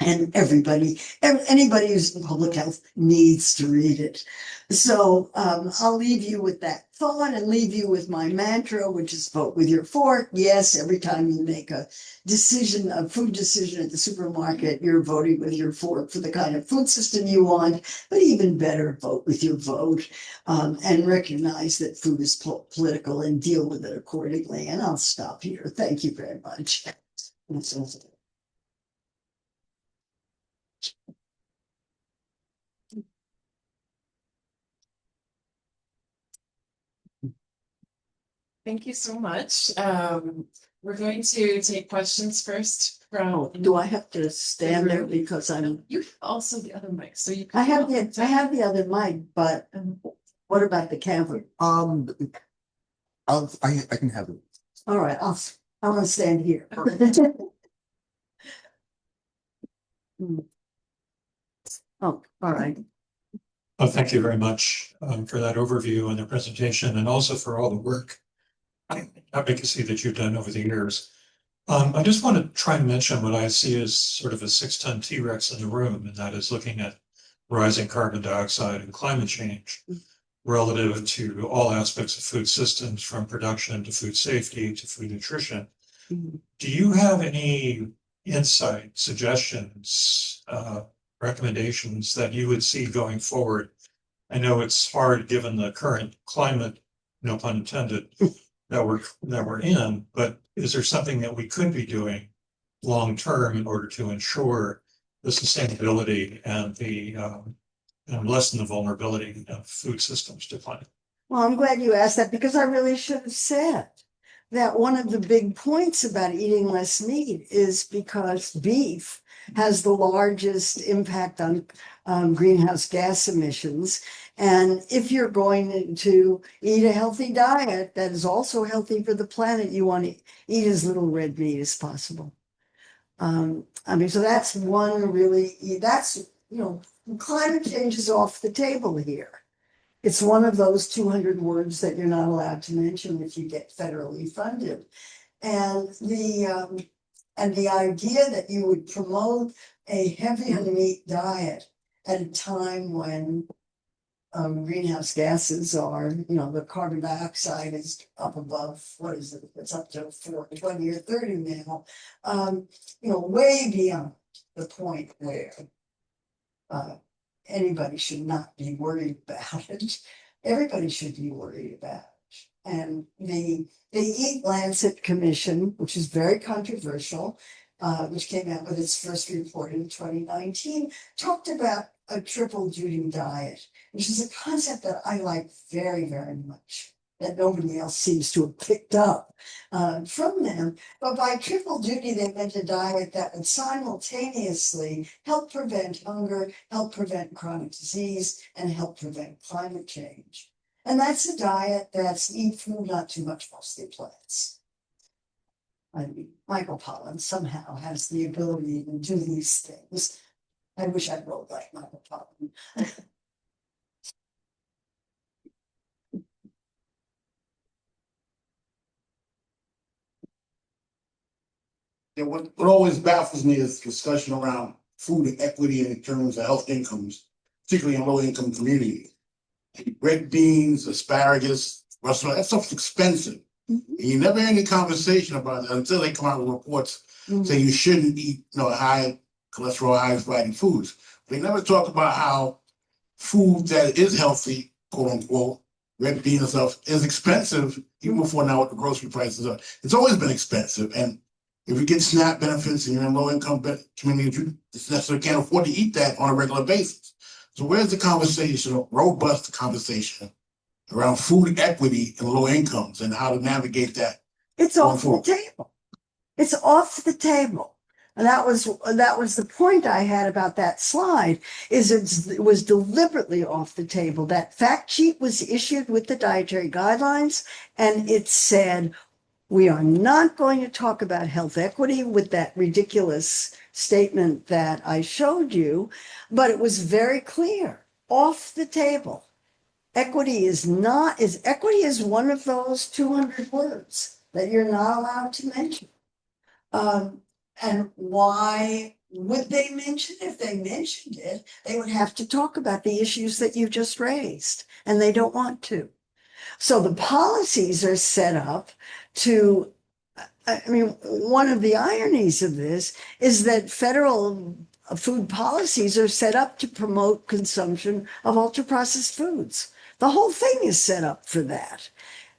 And anybody who's in public health needs to read it. So I'll leave you with that thought and leave you with my mantra, which is vote with your fork. Yes, every time you make a decision, a food decision at the supermarket, you're voting with your fork for the kind of food system you want, but even better, vote with your vote, and recognize that food is political and deal with it accordingly. And I'll stop here. Thank you very much. Thank you so much. We're going to take questions first Oh, from. do I have to stand there because I'm? You have also the other mic, so you. I have the other mic, but what about the camera? I can have it. All right, I want to stand here. Oh, all right. Well, thank you very much for that overview and the presentation, and also for all the work advocacy that you've done over the years. I just want to try and mention what I see as sort of a 6-ton T-Rex in the room, and that is looking at rising carbon dioxide and climate change relative to all aspects of food systems, from production to food safety to food nutrition. Do you have any insight, suggestions, recommendations that you would see going forward? I know it's hard given the current climate, no pun intended, that we're in, but is there something that we could be doing long term in order to ensure the sustainability and the and lessen the vulnerability of food systems to climate? Well, I'm glad you asked that, because I really should have said that one of the big points about eating less meat is because beef has the largest impact on greenhouse gas emissions. And if you're going to eat a healthy diet that is also healthy for the planet, you want to eat as little red meat as possible. So that's one really, climate change is off the table here. It's one of those 200 words that you're not allowed to mention if you get federally funded. And the idea that you would promote a heavier meat diet at a time when greenhouse gases are, the carbon dioxide is up above, what is it? It's up to 20 or 30 now. Way beyond the point where anybody should not be worried about it. Everybody should be worried about it. And the Eat Lancet Commission, which is very controversial, which came out with its first report in 2019, talked about a triple duty diet, which is a concept that I like very, very much, that nobody else seems to have picked up from them. But by triple duty, they meant a diet that would simultaneously help prevent hunger, help prevent chronic disease, and help prevent climate change. And that's a diet that's eat food, not too much, mostly plants. I mean, Michael Pollan somehow has the ability to do these things. I wish I wrote like Michael Pollan. Yeah, what always baffles me is discussion around food equity in terms of health incomes, particularly in low-income communities. Red beans, asparagus, Russell, that stuff's expensive. And you never hear any conversation about it until they come out with reports saying you shouldn't eat, high cholesterol, high fatty foods. They never talk about how food that is healthy, quote unquote, red bean and stuff, is expensive even before now what the grocery prices are. It's always been expensive. And if you get SNAP benefits and you're in low income communities, you necessarily can't afford to eat that on a regular basis. So where's the conversation, robust conversation around food equity and low incomes and how to navigate that? It's off the table. It's off the table. And that was the point I had about that slide, is it was deliberately off the table. That fact sheet was issued with the dietary guidelines, and it said, we are not going to talk about health equity with that ridiculous statement that I showed you, but it was very clear, off the table. Equity is one of those 200 words that you're not allowed to mention. And why would they mention it? If they mentioned it, they would have to talk about the issues that you just raised, and they don't want to. So the policies are set up to, one of the ironies of this is that federal food policies are set up to promote consumption of ultra-processed foods. The whole thing is set up for that.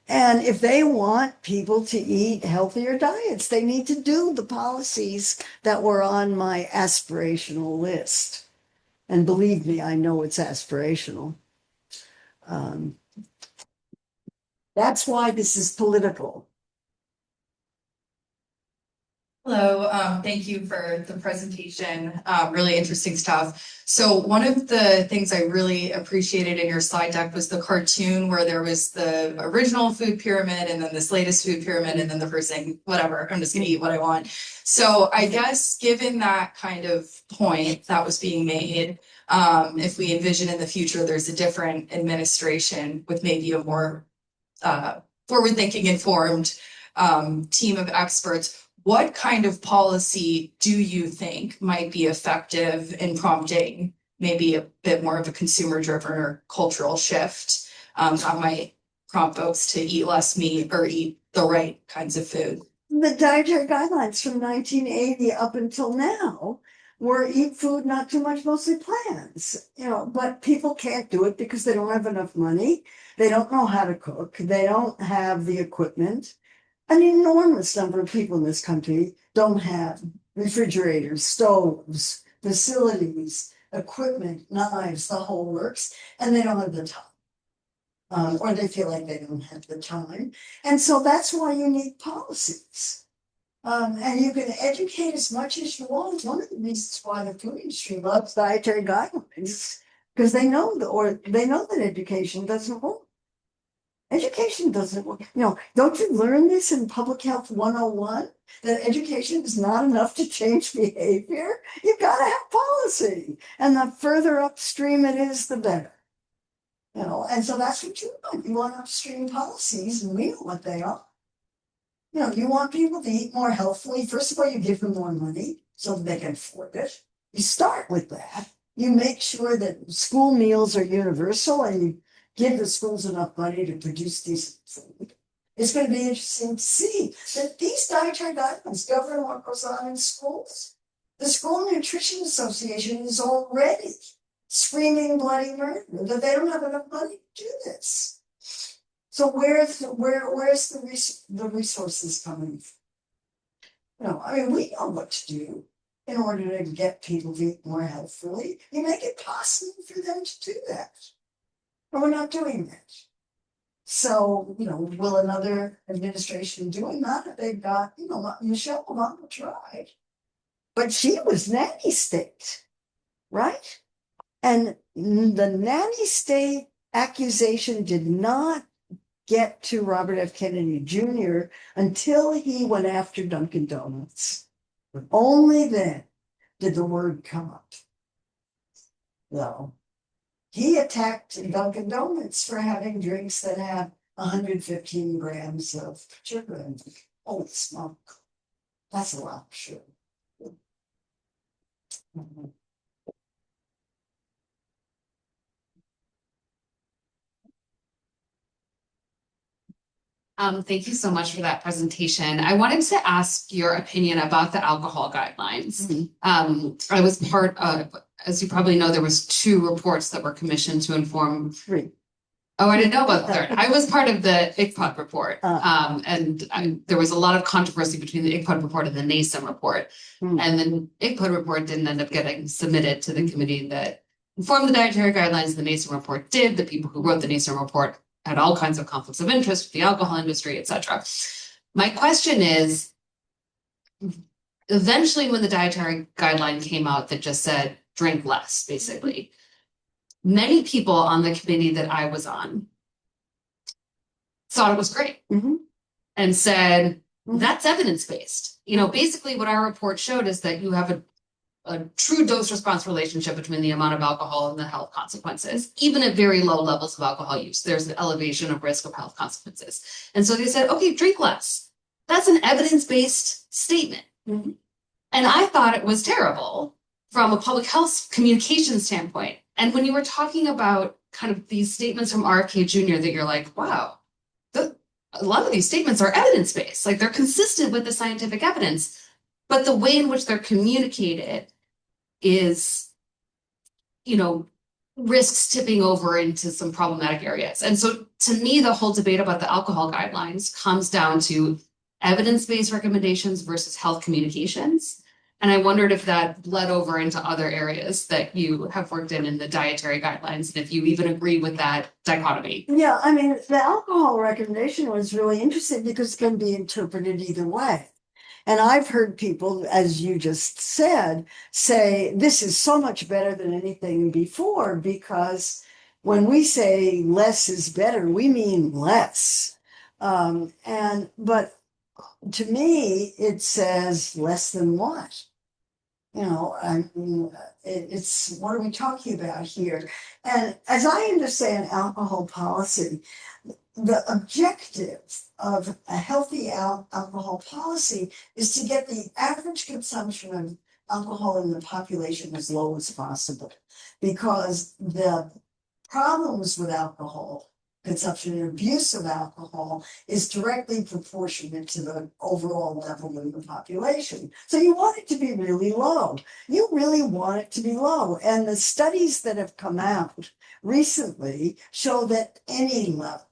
And if they want people to eat healthier diets, they need to do the policies that were on my aspirational list. And believe me, I know it's aspirational. That's why this is political. Hello, thank you for the presentation. Really interesting stuff. So one of the things I really appreciated in your slide deck was the cartoon where there was the original food pyramid and then this latest food pyramid and then the first thing, whatever, I'm just gonna eat what I want. So I guess given that kind of point that was being made, if we envision in the future there's a different administration with maybe a more forward-thinking, informed team of experts, what kind of policy do you think might be effective in prompting maybe a bit more of a consumer-driven or cultural shift that might prompt folks to eat less meat or eat the right kinds of food? The dietary guidelines from 1980 up until now were eat food, not too much, mostly plants. But people can't do it because they don't have enough money. They don't know how to cook. They don't have the equipment. An enormous number of people in this country don't have refrigerators, stoves, facilities, equipment, knives, the whole works, and they don't have the time. Or they feel like they don't have the time. And so that's why you need policies. And you can educate as much as you want. One of the reasons why the food industry loves dietary guidelines, because they know that education doesn't work. Education doesn't work. Don't you learn this in Public Health 101? that education is not enough to change behavior. You've got to have policy. And the further upstream it is, the better. You know, and so that's what you want. You want upstream policies, and we know what they are. You know, you want people to eat more healthfully. First of all, you give them more money so they can afford it. You start with that. You make sure that school meals are universal and you give the schools enough money to produce decent food. It's going to be interesting to see that these dietary guidelines govern what goes on in schools. The School Nutrition Association is already screaming bloody murder that they don't have enough money to do this. So where's the resources coming from? You know, I mean, we know what to do in order to get people to eat more healthfully. You make it possible for them to do that. But we're not doing that. So, you know, will another administration do it? Not that they've got, you know, Michelle Obama tried. But she was nanny state, right? And the nanny state accusation did not get to Robert F. Kennedy Jr. until he went after Dunkin' Donuts. Only then did the word come up. No. He attacked Dunkin' Donuts for having drinks that have 115 grams of sugar in them. Holy smoke. That's a lot of sugar. Thank you so much for that presentation. I wanted to ask your opinion about the alcohol guidelines. I was part of, as you probably know, there was 2 reports that were commissioned to inform. 3. Oh, I didn't know about the 3rd. I was part of the ICPOD report. And there was a lot of controversy between the ICPOD report and the NASEM report. And then ICPOD report didn't end up getting submitted to the committee that informed the dietary guidelines. The NASEM report did. The people who wrote the NASEM report had all kinds of conflicts of interest with the alcohol industry, et cetera. My question is, eventually when the dietary guideline came out that just said, drink less, basically, many people on the committee that I was on thought it was great and said, that's evidence-based. You know, basically what our report showed is that you have a true dose-response relationship between the amount of alcohol and the health consequences. Even at very low levels of alcohol use, there's an elevation of risk of health consequences. And so they said, okay, drink less. That's an evidence-based statement. And I thought it was terrible from a public health communication standpoint. And when you were talking about kind of these statements from RFK Jr. that you're like, wow, a lot of these statements are evidence-based, like they're consistent with the scientific evidence, but the way in which they're communicated is, you know, risks tipping over into some problematic areas. And so to me, the whole debate about the alcohol guidelines comes down to evidence-based recommendations versus health communications. And I wondered if that bled over into other areas that you have worked in the dietary guidelines, and if you even agree with that dichotomy. Yeah, I mean, the alcohol recommendation was really interesting because it can be interpreted either way. And I've heard people, as you just said, say this is so much better than anything before, because when we say less is better, we mean less. But to me, it says less than what? You know, I mean, it's what are we talking about here? And as I understand alcohol policy, the objective of a healthy alcohol policy is to get the average consumption of alcohol in the population as low as possible, because the problems with alcohol consumption and abuse of alcohol is directly proportionate to the overall level of the population. So you want it to be really low. You really want it to be low. And the studies that have come out recently show that any level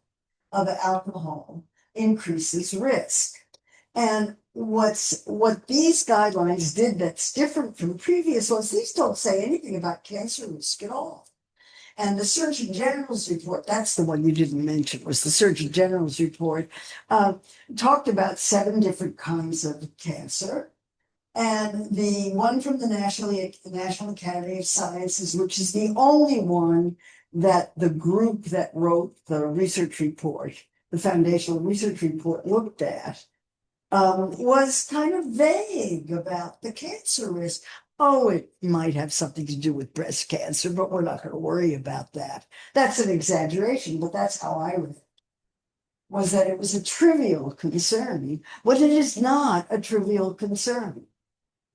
of alcohol increases risk. And what these guidelines did that's different from previous ones, these don't say anything about cancer risk at all. And the Surgeon General's report, that's the one you didn't mention, was the Surgeon General's report, talked about 7 different kinds of cancer. And the one from the National Academy of Sciences, which is the only one that the group that wrote the research report, the foundational research report, looked at, was kind of vague about the cancer risk. Oh, it might have something to do with breast cancer, but we're not going to worry about that. That's an exaggeration, but that's how I read it. Was that it was a trivial concern, but it is not a trivial concern.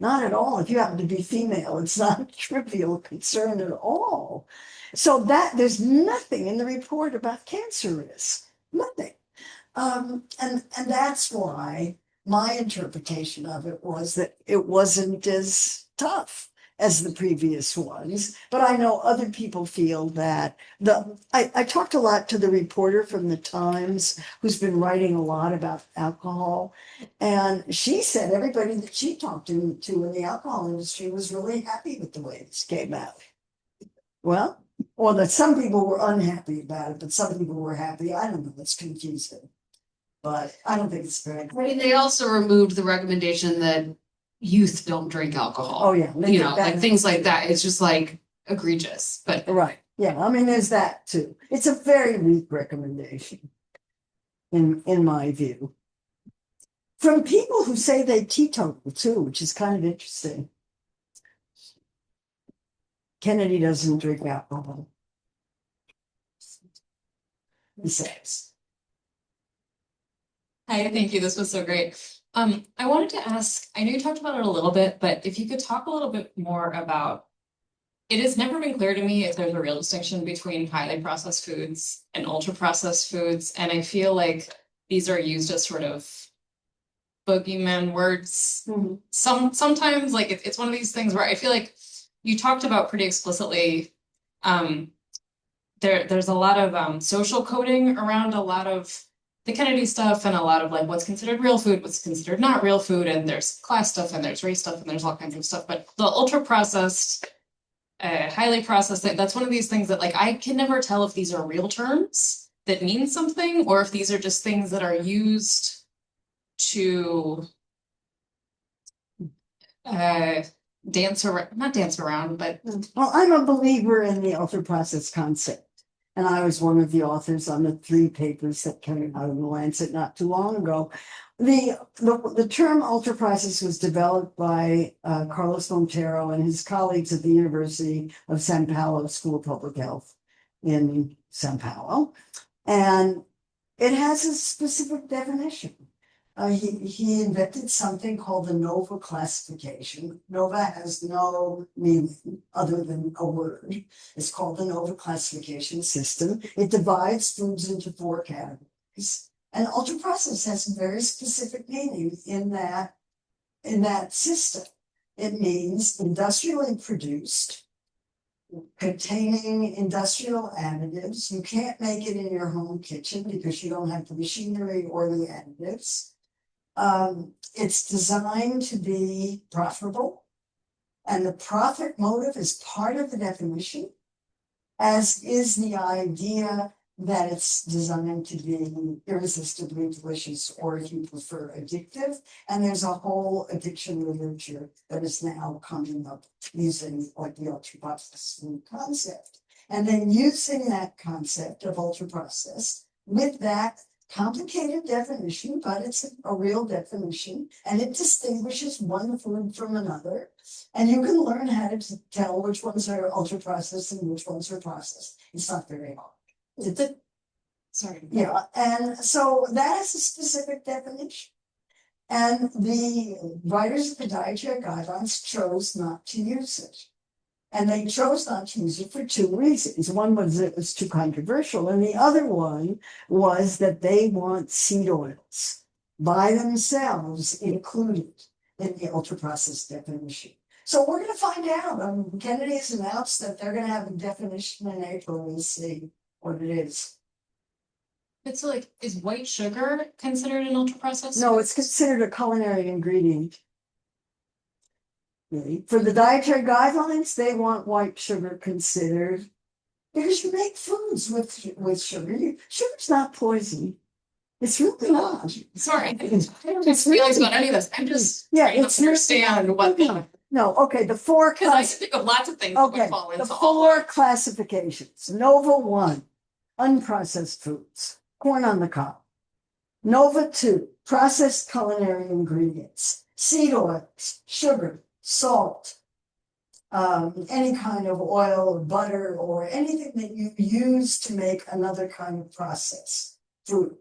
Not at all. If you happen to be female, it's not a trivial concern at all. So that there's nothing in the report about cancer risk. Nothing. And that's why my interpretation of it was that it wasn't as tough as the previous ones. But I know other people feel that I talked a lot to the reporter from the Times who's been writing a lot about alcohol. And she said everybody that she talked to in the alcohol industry was really happy with the way this came out. Well, or that some people were unhappy about it, but some people were happy. I don't know. It's confusing. But I don't think it's very. I mean, they also removed the recommendation that youth don't drink alcohol. Oh, yeah. You know, like things like that. It's just like egregious, but. Right. Yeah. I mean, there's that too. It's a very weak recommendation in my view. From people who say they teetotal too, which is kind of interesting. Kennedy doesn't drink alcohol. He says. Hi, thank you. This was so great. I wanted to ask, I know you talked about it a little bit, but if you could talk a little bit more about, it has never been clear to me if there's a real distinction between highly processed foods and ultra processed foods. And I feel like these are used as sort of boogeyman words. Mhm. Sometimes like it's one of these things where I feel like you talked about pretty explicitly, there's a lot of social coding around a lot of the Kennedy stuff and a lot of like what's considered real food, what's considered not real food, and there's class stuff and there's race stuff and there's all kinds of stuff. But the ultra processed, highly processed, that's one of these things that like I can never tell if these are real terms that mean something or if these are just things that are used to dance around, not dance around, but Well, I'm a believer in the ultra processed concept. And I was one of the authors on the 3 papers that came out of the Lancet not too long ago. The term ultra processed was developed by Carlos Montero and his colleagues at the University of Sao Paulo School of Public Health in Sao Paulo. And it has a specific definition. He invented something called the NOVA classification. NOVA has no meaning other than a word. It's called the NOVA classification system. It divides foods into 4 categories. And ultra processed has a very specific meaning in that system. It means industrially produced, containing industrial additives. You can't make it in your home kitchen because you don't have the machinery or the additives. It's designed to be profitable, and the profit motive is part of the definition, as is the idea that it's designed to be irresistibly delicious, or if you prefer, addictive. And there's a whole addiction literature that is now coming up using like the ultra processed food concept. And then using that concept of ultra processed with that complicated definition, but it's a real definition, and it distinguishes one food from another. And you can learn how to tell which ones are ultra processed and which ones are processed. It's not very hard. sorry. Yeah, and so that is a specific definition. And the writers of the dietary guidelines chose not to use it. And they chose not to use it for 2 reasons. One was it was too controversial, and the other one was that they want seed oils by themselves included in the ultra-processed definition. So we're going to find out. Kennedy has announced that they're going to have a definition in April. We'll see what it is. But so like, is white sugar considered an ultra processed? No, it's considered a culinary ingredient. For the dietary guidelines, they want white sugar considered because you make foods with sugar. Sugar's not poison. It's really not. Sorry, I don't have feelings about any of this. I'm just trying to understand what the. No, okay, the 4 Because I can think of lots of things that okay, would fall the into all. 4 classifications. Nova 1, unprocessed foods, corn on the cob. Nova 2, processed culinary ingredients, seed oils, sugar, salt, any kind of oil or butter or anything that you use to make another kind of processed food.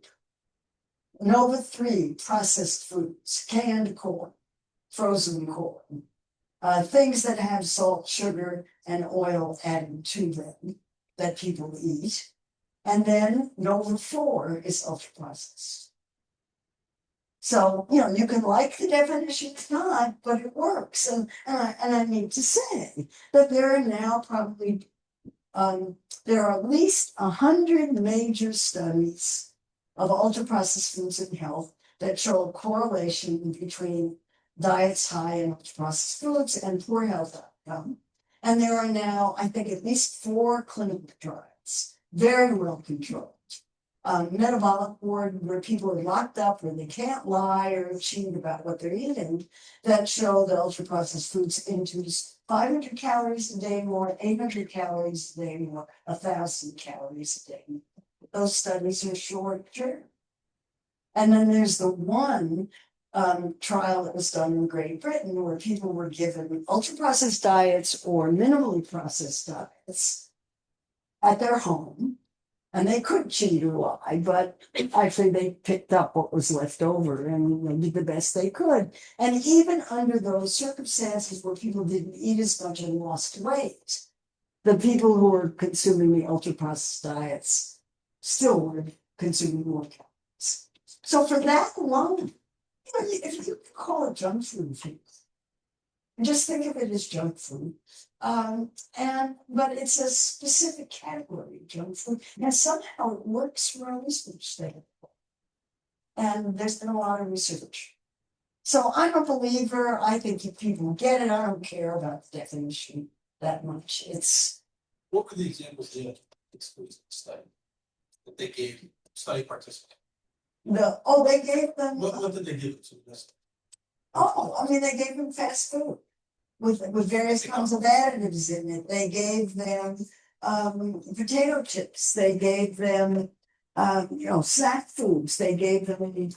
Nova 3, processed foods, canned corn, frozen corn, things that have salt, sugar, and oil added to them that people eat. And then Nova 4 is ultra processed. So, you can like the definition or not, but it works. And I need to say that there are now probably, there are at least 100 major studies of ultra processed foods and health that show a correlation between diets high in ultra processed foods and poor health outcome. And there are now, I think, at least 4 clinical trials, very well controlled. Metabolic ward where people are locked up where they can't lie or cheat about what they're eating, that show that ultra processed foods induce 500 calories a day more, 800 calories a day more, 1,000 calories a day more. Those studies are short term. And then there's the one trial that was done in Great Britain where people were given ultra processed diets or minimally processed diets at their home. And they could cheat or lie, but actually they picked up what was left over and they did the best they could. And even under those circumstances where people didn't eat as much and lost weight, the people who were consuming the ultra-processed diets still were consuming more calories. So for that alone, if you call it junk food, just think of it as junk food. But it's a specific category of junk food, and somehow it works for a research study. And there's been a lot of research. So I'm a believer. I think if people get it, I don't care about the definition that much. What were the examples of the exclusion study that they gave study participants? They gave them. What did they do? They gave them fast food with various kinds of additives in it. They gave them potato chips. They gave them snack foods. They gave them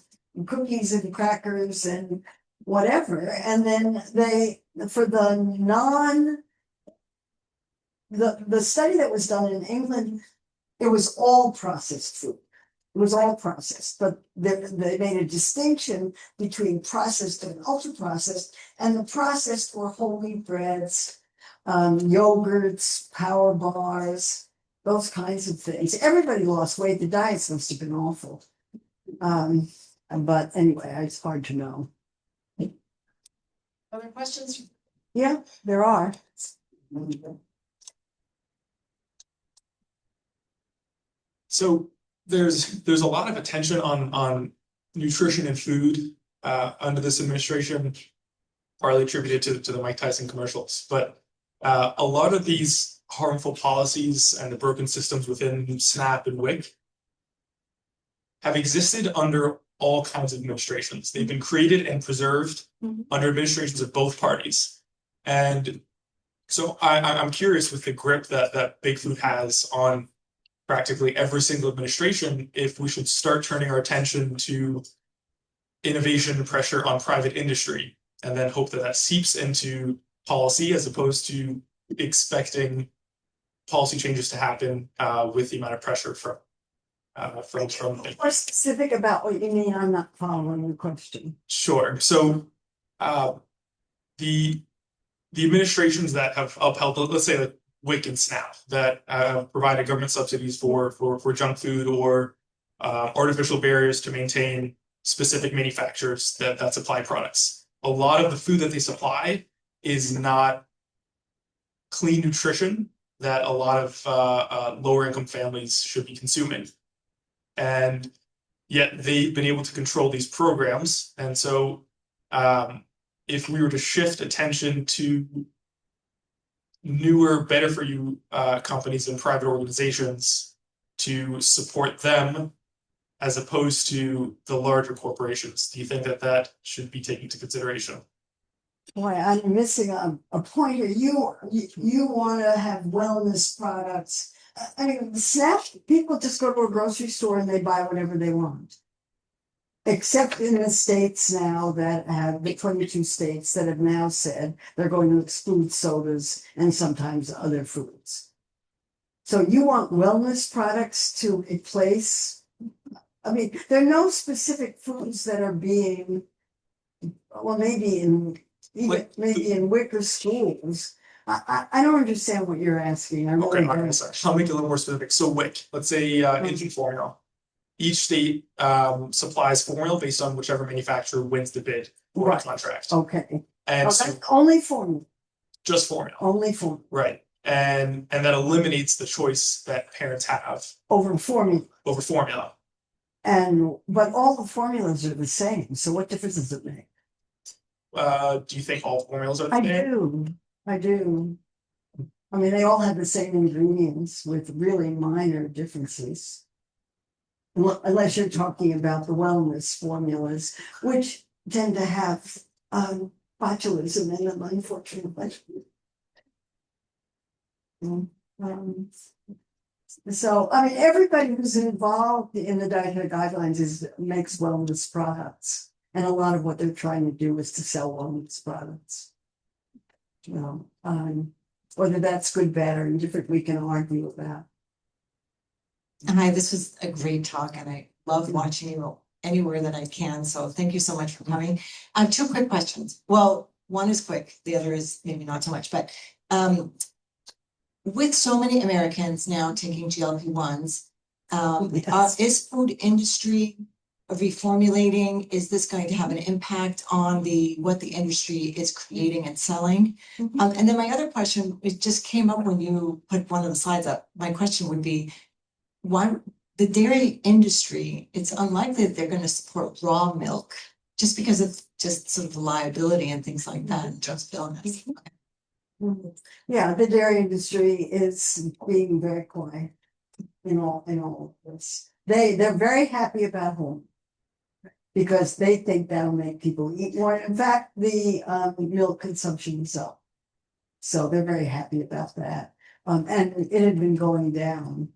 cookies and crackers and whatever. And then for the study that was done in England, it was all processed food. It was all processed, but they made a distinction between processed and ultra processed, and the processed were whole wheat breads, yogurts, power bars, those kinds of things. Everybody lost weight. The diets must have been awful. But anyway, it's hard to know. Other questions? Yeah, there are. So there's a lot of attention on nutrition and food under this administration, partly attributed to the Mike Tyson commercials. But a lot of these harmful policies and the broken systems within SNAP and WIC have existed under all kinds of administrations. They've been created and preserved under administrations of both parties. And so I'm curious, with the grip that Big Food has on practically every single administration, if we should start turning our attention to innovation and pressure on private industry, and then hope that seeps into policy, as opposed to expecting policy changes to happen with the amount of pressure from. More specific about what you mean. I'm not following the question. Sure. So the administrations that have upheld, let's say, like WIC and SNAP, that provided government subsidies for junk food or artificial barriers to maintain specific manufacturers that supply products. A lot of the food that they supply is not clean nutrition that a lot of lower income families should be consuming. And yet they've been able to control these programs. And so if we were to shift attention to newer, better for you companies and private organizations to support them as opposed to the larger corporations, do you think that should be taken into consideration? Boy, I'm missing a point here. You want to have wellness products. I mean, SNAP, people just go to a grocery store and they buy whatever they want. Except in the states now that have, the 22 states that have now said they're going to exclude sodas and sometimes other foods. So you want wellness products to replace, I mean, there are no specific foods that are being, well, maybe in Wicker schools. I don't understand what you're asking. I really Okay, don't. sorry. I'll make it a little more specific. So WIC, let's say infant formula. Each state supplies formula based on whichever manufacturer wins the bid for the Right. contract. Okay. And Oh, so that's only formula, just formula, only formula, right? And that eliminates the choice that parents have over formula. over formula. But all the formulas are the same, so what difference does it make? Do you think all formulas are the I same? do. I mean, they all have the same ingredients with really minor differences. Unless you're talking about the wellness formulas, which tend to have botulism in them, unfortunately. So, I mean, everybody who's involved in the dietary guidelines makes wellness products. And a lot of what they're trying to do is to sell wellness products. Whether that's good, bad, or indifferent, we can argue about. Hi, this was a great talk and I love watching you anywhere that I can. So thank you so much for coming. Two quick questions. Well, one is quick, the other is maybe not so much, but with so many Americans now taking GLP-1s, Yes. is food industry reformulating? Is this going to have an impact on what the industry is creating and selling? And then my other question, it just came up when you put one of the slides up. My question would be, why the dairy industry, it's unlikely that they're going to support raw milk just because of just sort of the liability and things like that in terms of illness. Yeah, the dairy industry is being very quiet in all of this. They're very happy about home because they think that'll make people eat more. In fact, the milk consumption is up. So they're very happy about that. And it had been going down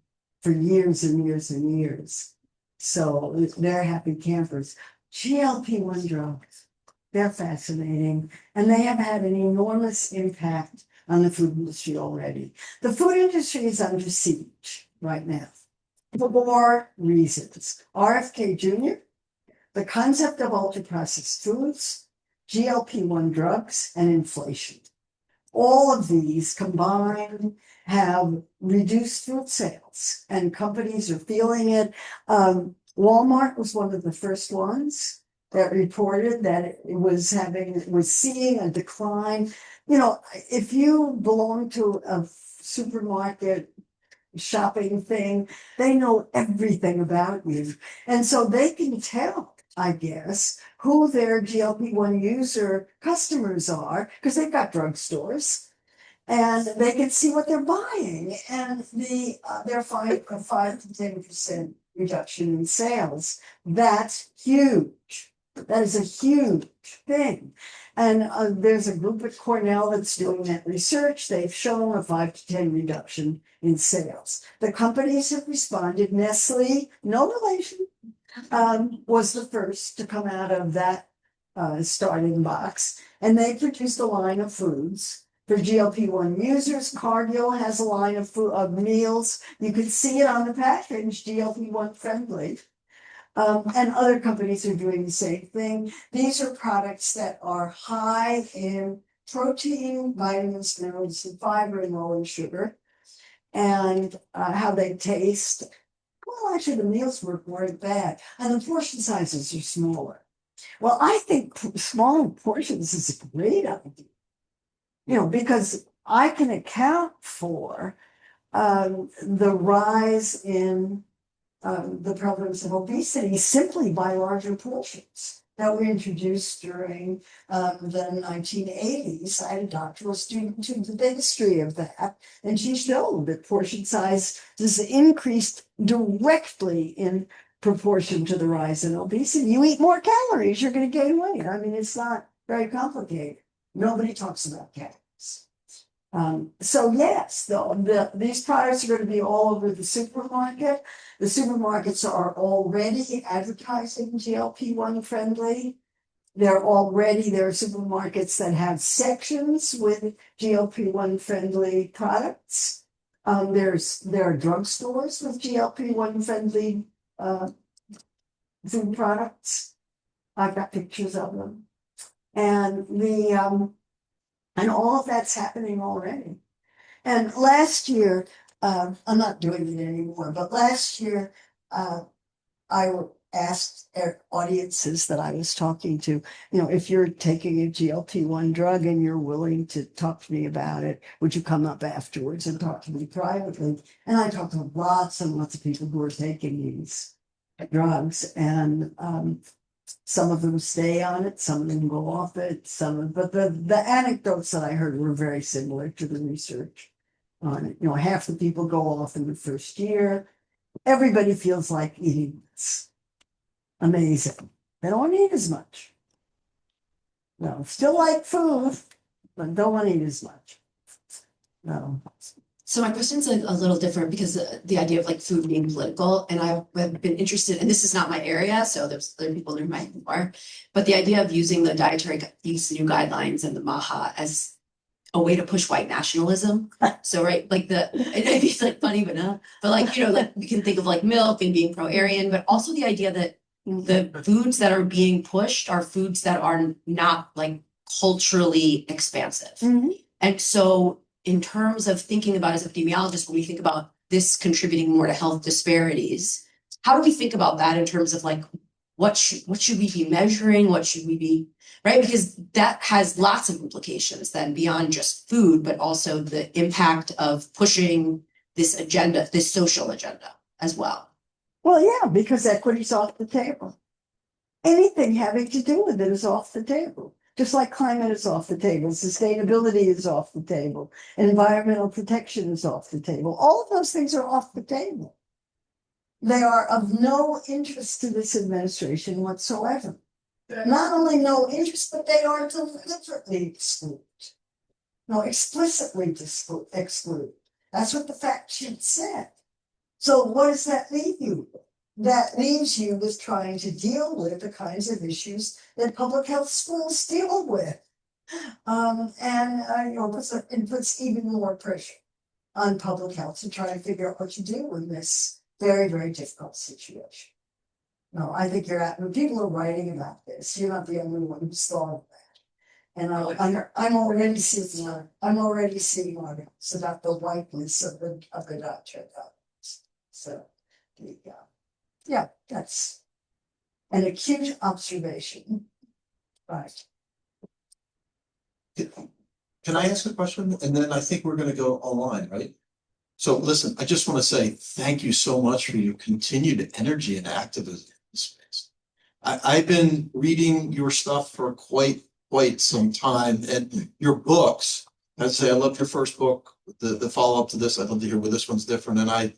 for years and years and years. So they're happy campers. GLP-1 drugs, they're fascinating. And they have had an enormous impact on the food industry already. The food industry is under siege right now for more reasons. RFK Jr., the concept of ultra-processed foods, GLP-1 drugs, and inflation. All of these combined have reduced food sales and companies are feeling it. Walmart was one of the first ones that reported that it was seeing a decline. You know, if you belong to a supermarket shopping thing, they know everything about you. And so they can tell, I guess, who their GLP-1 user customers are, because they've got drugstores, and they can see what they're buying. And they're 5 to 10% reduction in sales. That's huge. That is a huge thing. And there's a group at Cornell that's doing that research. They've shown a 5 to 10 reduction in sales. The companies have responded. Nestle, no relation, was the first to come out of that starting box. And they produced a line of foods for GLP-1 users. Cargill has a line of meals. You can see it on the package, GLP-1 friendly. And other companies are doing the same thing. These are products that are high in protein, vitamins, minerals, and fiber, and low in sugar. And how they taste. Well, actually, the meals weren't bad. And the portion sizes are smaller. Well, I think small portions is a great idea. You know, because I can account for the rise in the prevalence of obesity simply by larger portions that were introduced during the 1980s. I had a doctoral student who did the history of that, and she showed that portion size is increased directly in proportion to the rise in obesity. You eat more calories, you're going to gain weight. I mean, it's not very complicated. Nobody talks about calories. So yes, these products are gonna be all over the supermarket. The supermarkets are already advertising GLP-1 friendly. There are supermarkets that have sections with GLP-1 friendly products. There are drugstores with GLP-1 friendly food products. I've got pictures of them. And and all of that's happening already. And last year, I'm not doing it anymore, but last year, I asked audiences that I was talking to, if you're taking a GLP-1 drug and you're willing to talk to me about it, would you come up afterwards and talk to me privately? And I talked to lots and lots of people who are taking these drugs, and some of them stay on it, some of them go off it, but the anecdotes that I heard were very similar to the research on it. Half the people go off in the first year. Everybody feels like eating this. Amazing. They don't want to eat as much. No, still like food, but don't want to eat as much. No. So my question's a little different because the idea of like food being political, and I've been interested, and this is not my area, so there's other people in my more, but the idea of using the dietary use new guidelines and the MAHA as a way to push white nationalism. So right, like it's like funny, but no, but like like we can think of like milk and being pro-Aryan, but also the idea that the foods that are being pushed are foods that are not like culturally expansive, and so in terms of thinking about as epidemiologists, when we think about this contributing more to health disparities, how do we think about that in terms of like, what should we be measuring? What should we be, right? Because that has lots of implications then beyond just food, but also the impact of pushing this agenda, this social agenda as well. Well, yeah, because equity's off the table. Anything having to do with it is off the table. Just like climate is off the table, sustainability is off the table, environmental protection is off the table. All of those things are off the table. They are of no interest to this administration whatsoever. Not only no interest, but they are deliberately excluded. No, explicitly exclude. That's what the fact sheet said. So what does that leave you with? That leaves you with trying to deal with the kinds of issues that public health schools deal with. It puts even more pressure on public health to try to figure out what to do in this very, very difficult situation. No, I think people are writing about this. You're not the only one who's thought of that. And I'm already seeing articles about the whiteness of the dietary guidelines. So yeah, that's an acute observation. Right. Can I ask a question? And then I think we're going to go online, right? So listen, I just want to say thank you so much for your continued energy and activism in this space. I've been reading your stuff for quite some time, and your books. I'd say I loved your first book, the follow-up to this. I'd love to hear where this one's different. And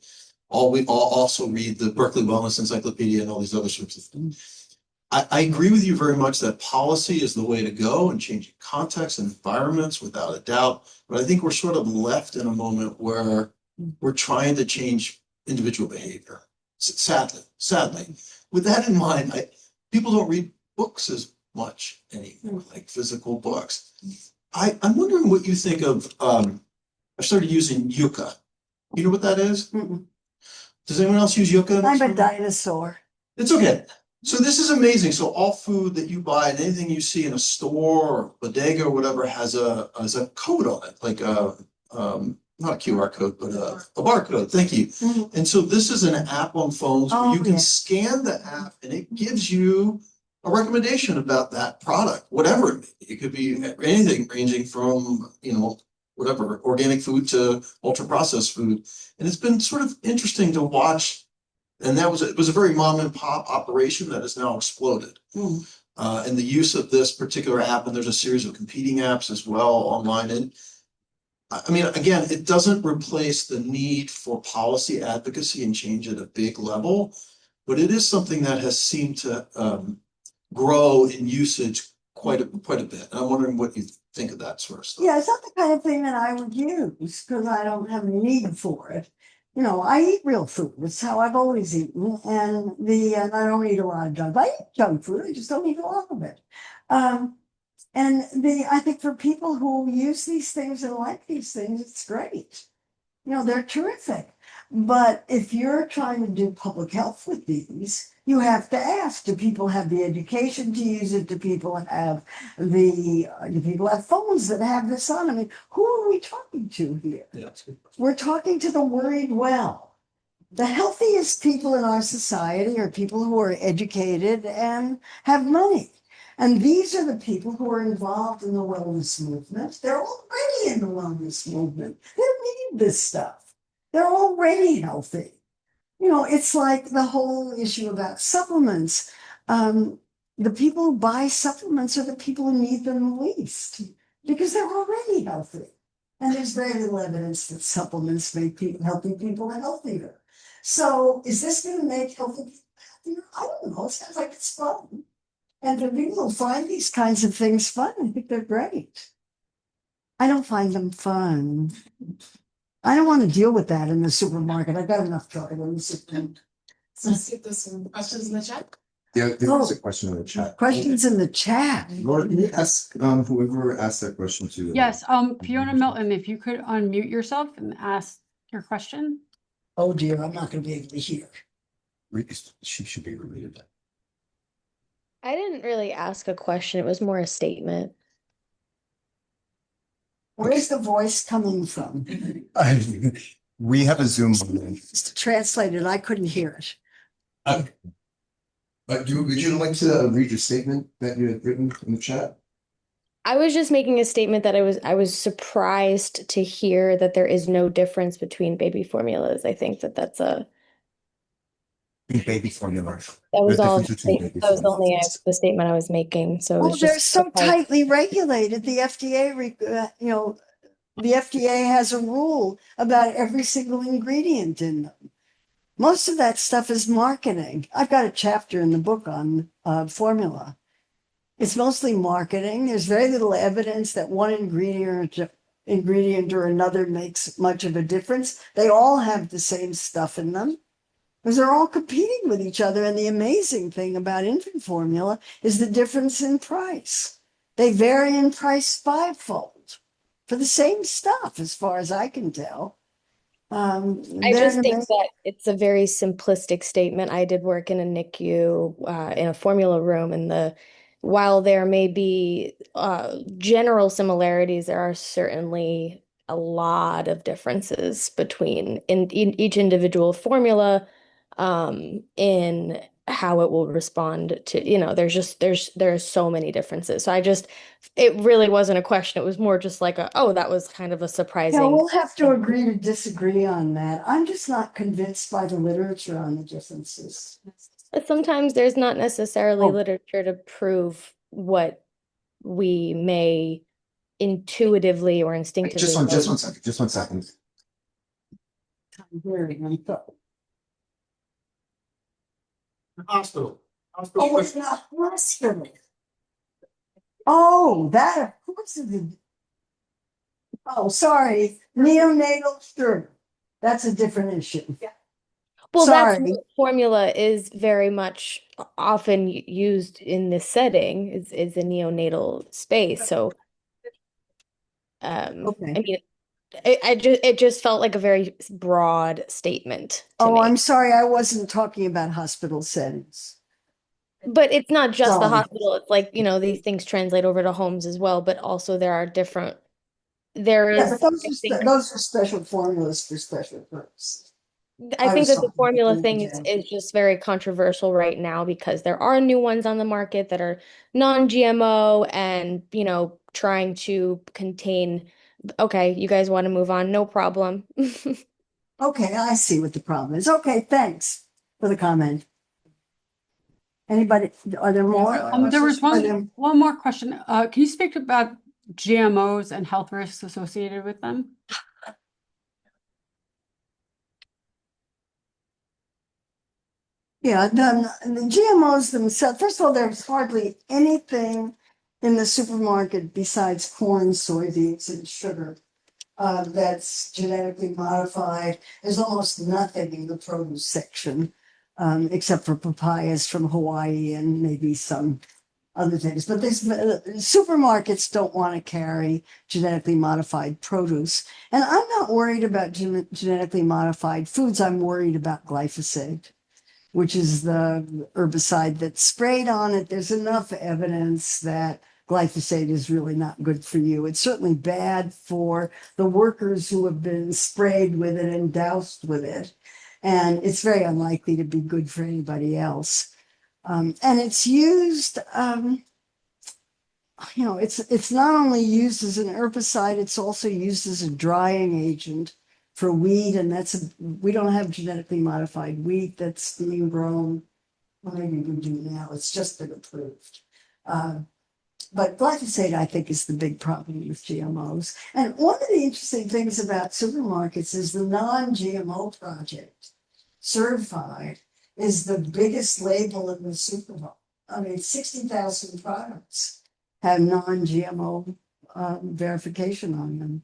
we also read the Berkeley Wellness Encyclopedia and all these other sorts of things. I agree with you very much that policy is the way to go and changing context and environments without a doubt. But I think we're sort of left in a moment where we're trying to change individual behavior. Sadly. With that in mind, people don't read books as much anymore, like physical books. I'm wondering what you think of, I started using Yucca. You know what that is? Does anyone else use Yucca? I'm a dinosaur. It's okay. So this is amazing. So all food that you buy and anything you see in a store or bodega or whatever has a code on it, like not a QR code, but a barcode. Thank you. And so this is an app on phones where you can scan the app and it gives you a recommendation about that product, whatever it may be. It could be anything ranging from, whatever, organic food to ultra processed food. And it's been sort of interesting to watch. And it was a very mom and pop operation that has now exploded. And the use of this particular app, and there's a series of competing apps as well online. And I mean, again, it doesn't replace the need for policy advocacy and change at a big level, but it is something that has seemed to grow in usage quite a bit. And I'm wondering what you think of that sort of stuff. Yeah, it's not the kind of thing that I would use because I don't have a need for it. You know, I eat real food. It's how I've always eaten, and I don't eat a lot of junk. I eat junk food. I just don't eat a lot of it. I think for people who use these things and like these things, it's great. You know, they're terrific. But if you're trying to do public health with these, you have to ask, do people have the education to use it? Do people have do people have phones that have this on? I mean, who are we talking to here? Yeah, that's good. We're talking to the worried well. The healthiest people in our society are people who are educated and have money. And these are the people who are involved in the wellness movement. They're already in the wellness movement. They don't need this stuff. They're already healthy. You know, it's like the whole issue about supplements. The people who buy supplements are the people who need them the least because they're already healthy. And there's very little evidence that supplements make healthy people healthier. So is this going to make healthy people happier? I don't know. It sounds like it's fun. And for people who find these kinds of things fun, I think they're great. I don't find them fun. I don't want to deal with that in the supermarket. I've got enough trouble in the supermarket. So let's see if there's some questions in the chat. Yeah, there's a question in the chat. Questions in the chat. Laura, can you ask whoever asked that question to? Yes, Fiona Milton, if you could unmute yourself and ask your question. Oh dear, I'm not going to be able to hear. She should be related. I didn't really ask a question. It was more a statement. Where's the voice coming from? We have a Zoom. It's translated. I couldn't hear it. Would you like to read your statement that you had written in the chat? I was just making a statement that I was surprised to hear that there is no difference between baby formulas. I think that's a Baby formula. that was The all difference between baby that was the only formulas. the statement I was making. So it Oh, was they're just so surprised. tightly regulated. The FDA has a rule about every single ingredient in them. Most of that stuff is marketing. I've got a chapter in the book on formula. It's mostly marketing. There's very little evidence that one ingredient or another makes much of a difference. They all have the same stuff in them because they're all competing with each other. And the amazing thing about infant formula is the difference in price. They vary in price fivefold for the same stuff, as far as I can tell. I just think that it's a very simplistic statement. I did work in a NICU in a formula room, and while there may be general similarities, there are certainly a lot of differences between in each individual formula in how it will respond to, there's so many differences. So it really wasn't a question. It was more just like that was kind of a surprising. Yeah, we'll have to agree to disagree on that. I'm just not convinced by the literature on the differences. But sometimes there's not necessarily literature to prove what we may intuitively or instinctively. Just one second. Hospital. Oh, it's not hospital. Oh, that of course it is. Oh, sorry, neonatal, sure. That's a different issue. Yeah. Well, Sorry. that's what formula is very much often used in this setting is a neonatal space. So, Okay. I mean, it just felt like a very broad statement to me. I'm sorry, I wasn't talking about hospital settings. But it's not just the Sorry. hospital. It's like, these things translate over to homes as well, but also there Yeah, is, but those are special formulas for special purposes. I think that the talking formula about thing is just very controversial right now because there are new ones on the market that are non-GMO and, trying to contain, okay, you guys want to move on, no problem. Okay, I see what the problem is. Okay, thanks for the comment. Anybody, are there more? There was one more question. Can you speak about GMOs and health risks associated with them? Yeah, the GMOs themselves, first of all, there's hardly anything in the supermarket besides corn, soybeans, and sugar that's genetically modified. There's almost nothing in the produce section except for papayas from Hawaii and maybe some other things. But this supermarkets don't want to carry genetically modified produce. And I'm not worried about genetically modified foods. I'm worried about glyphosate, which is the herbicide that's sprayed on it. There's enough evidence that glyphosate is really not good for you. It's certainly bad for the workers who have been sprayed with it and doused with it. And it's very unlikely to be good for anybody else. And it's used, it's not only used as an herbicide, it's also used as a drying agent for wheat. And we don't have genetically modified wheat that's being grown. Well, maybe we do now. It's just been approved. But glyphosate, I think, is the big problem with GMOs. And one of the interesting things about supermarkets is the non-GMO project certified is the biggest label in the supermarket. I mean, 60,000 products have non-GMO verification on them.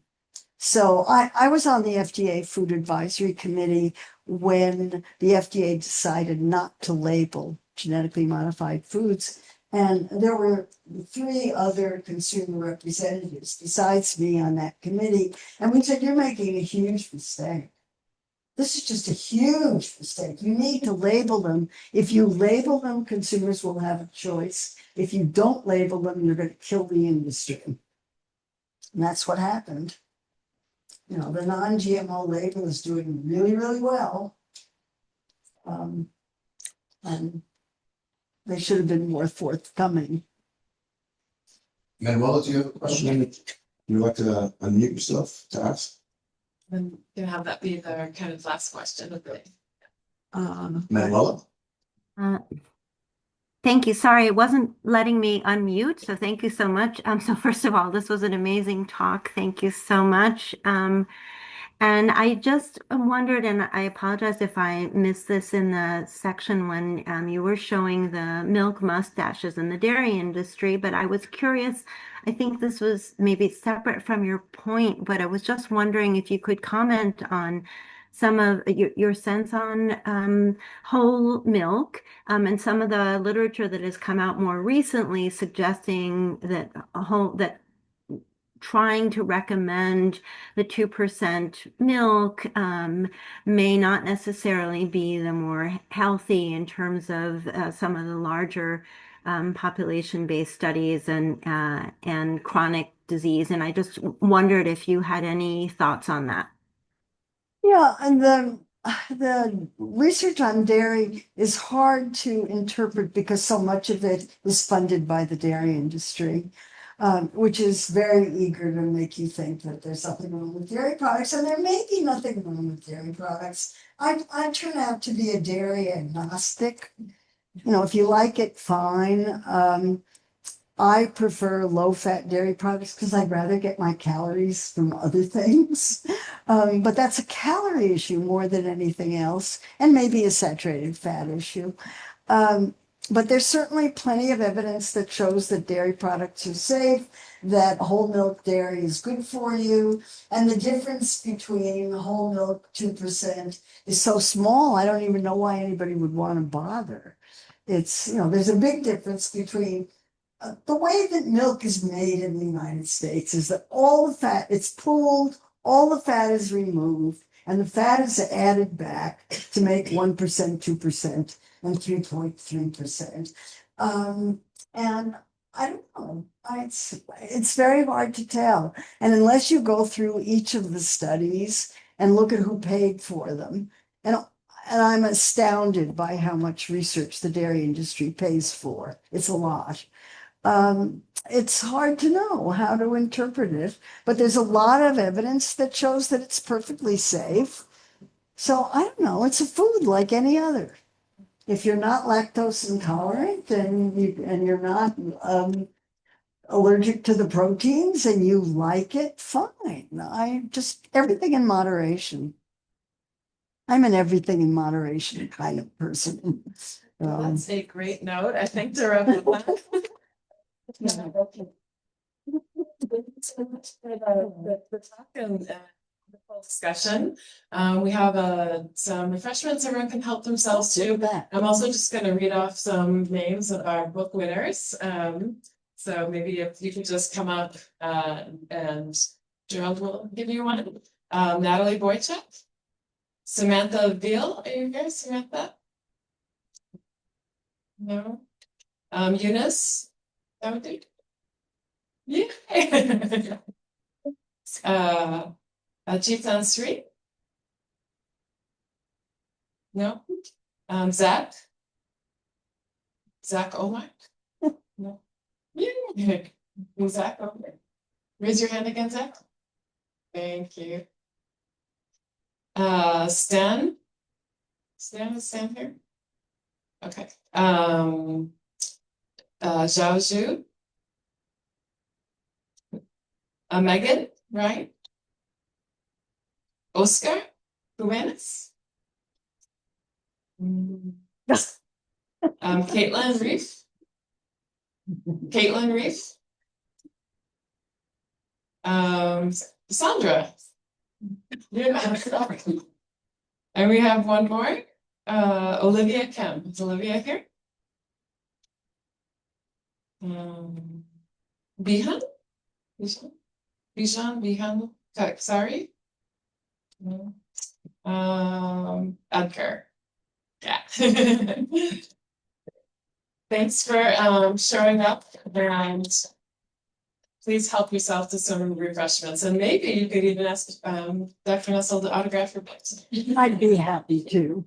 So I was on the FDA Food Advisory Committee when the FDA decided not to label genetically modified foods. And there were 3 other consumer representatives besides me on that committee. And we said, you're making a huge mistake. This is just a huge mistake. You need to label them. If you label them, consumers will have a choice. If you don't label them, you're going to kill the industry. And that's what happened. The non-GMO label is doing really, really well. And they should have been more forthcoming. Manuela, do you have a question? Would you like to unmute yourself to ask? And to have that be the kind of last question of the day. Manuela? Thank you. Sorry, it wasn't letting me unmute. So thank you so much. So first of all, this was an amazing talk. Thank you so much. And I just wondered, and I apologize if I missed this in the section when you were showing the milk mustaches in the dairy industry, but I was curious. I think this was maybe separate from your point, but I was just wondering if you could comment on some of your sense on whole milk and some of the literature that has come out more recently suggesting that trying to recommend the 2% milk may not necessarily be the more healthy in terms of some of the larger population-based studies and chronic disease. And I just wondered if you had any thoughts on that. Yeah, and the research on dairy is hard to interpret because so much of it is funded by the dairy industry. Which is very eager to make you think that there's something wrong with dairy products, and there may be nothing wrong with dairy products. I turn out to be a dairy agnostic. If you like it, fine. I prefer low-fat dairy products because I'd rather get my calories from other things. But that's a calorie issue more than anything else, and maybe a saturated fat issue. But there's certainly plenty of evidence that shows that dairy products are safe, that whole milk dairy is good for you. And the difference between whole milk 2% is so small, I don't even know why anybody would want to bother. There's a big difference between the way that milk is made in the United States is that all the fat, it's pooled, all the fat is removed, and the fat is added back to make 1%, 2%. And 3.3%. And I don't know, it's very hard to tell. And unless you go through each of the studies and look at who paid for them, and I'm astounded by how much research the dairy industry pays for. It's a lot. It's hard to know how to interpret it, but there's a lot of evidence that shows that it's perfectly safe. So I don't know, it's a food like any other. If you're not lactose intolerant and you're not allergic to the proteins and you like it, fine. Everything in moderation. I'm an everything in moderation kind of person. That's a great note, I think, to wrap up. The talk and the whole discussion. We have some refreshments everyone can help themselves to. I'm also just going to read off some names of our book winners. So maybe if you could just come up and Gerald will give you one. Natalie Boychuk, Samantha Veal. Are you here, Samantha? No. Eunice. That would do. Yeah. Chitan Sri. No. Zach. Zach Omar. No. Yeah. Zach Omar. Raise your hand again, Zach. Thank you. Stan. Stan, is Stan here? Okay. Zhao Zhu. Megan, right? Oscar Jimenez. Caitlin Reef. Caitlin Reef. Sandra. Yeah. And we have one more. Olivia Kim. Is Olivia here? Bihan? Bihan, sorry. Edgar. Yeah. Thanks for showing up, and please help yourself to some refreshments. And maybe you could even ask Dr. Nestle to autograph your books. I'd be happy to.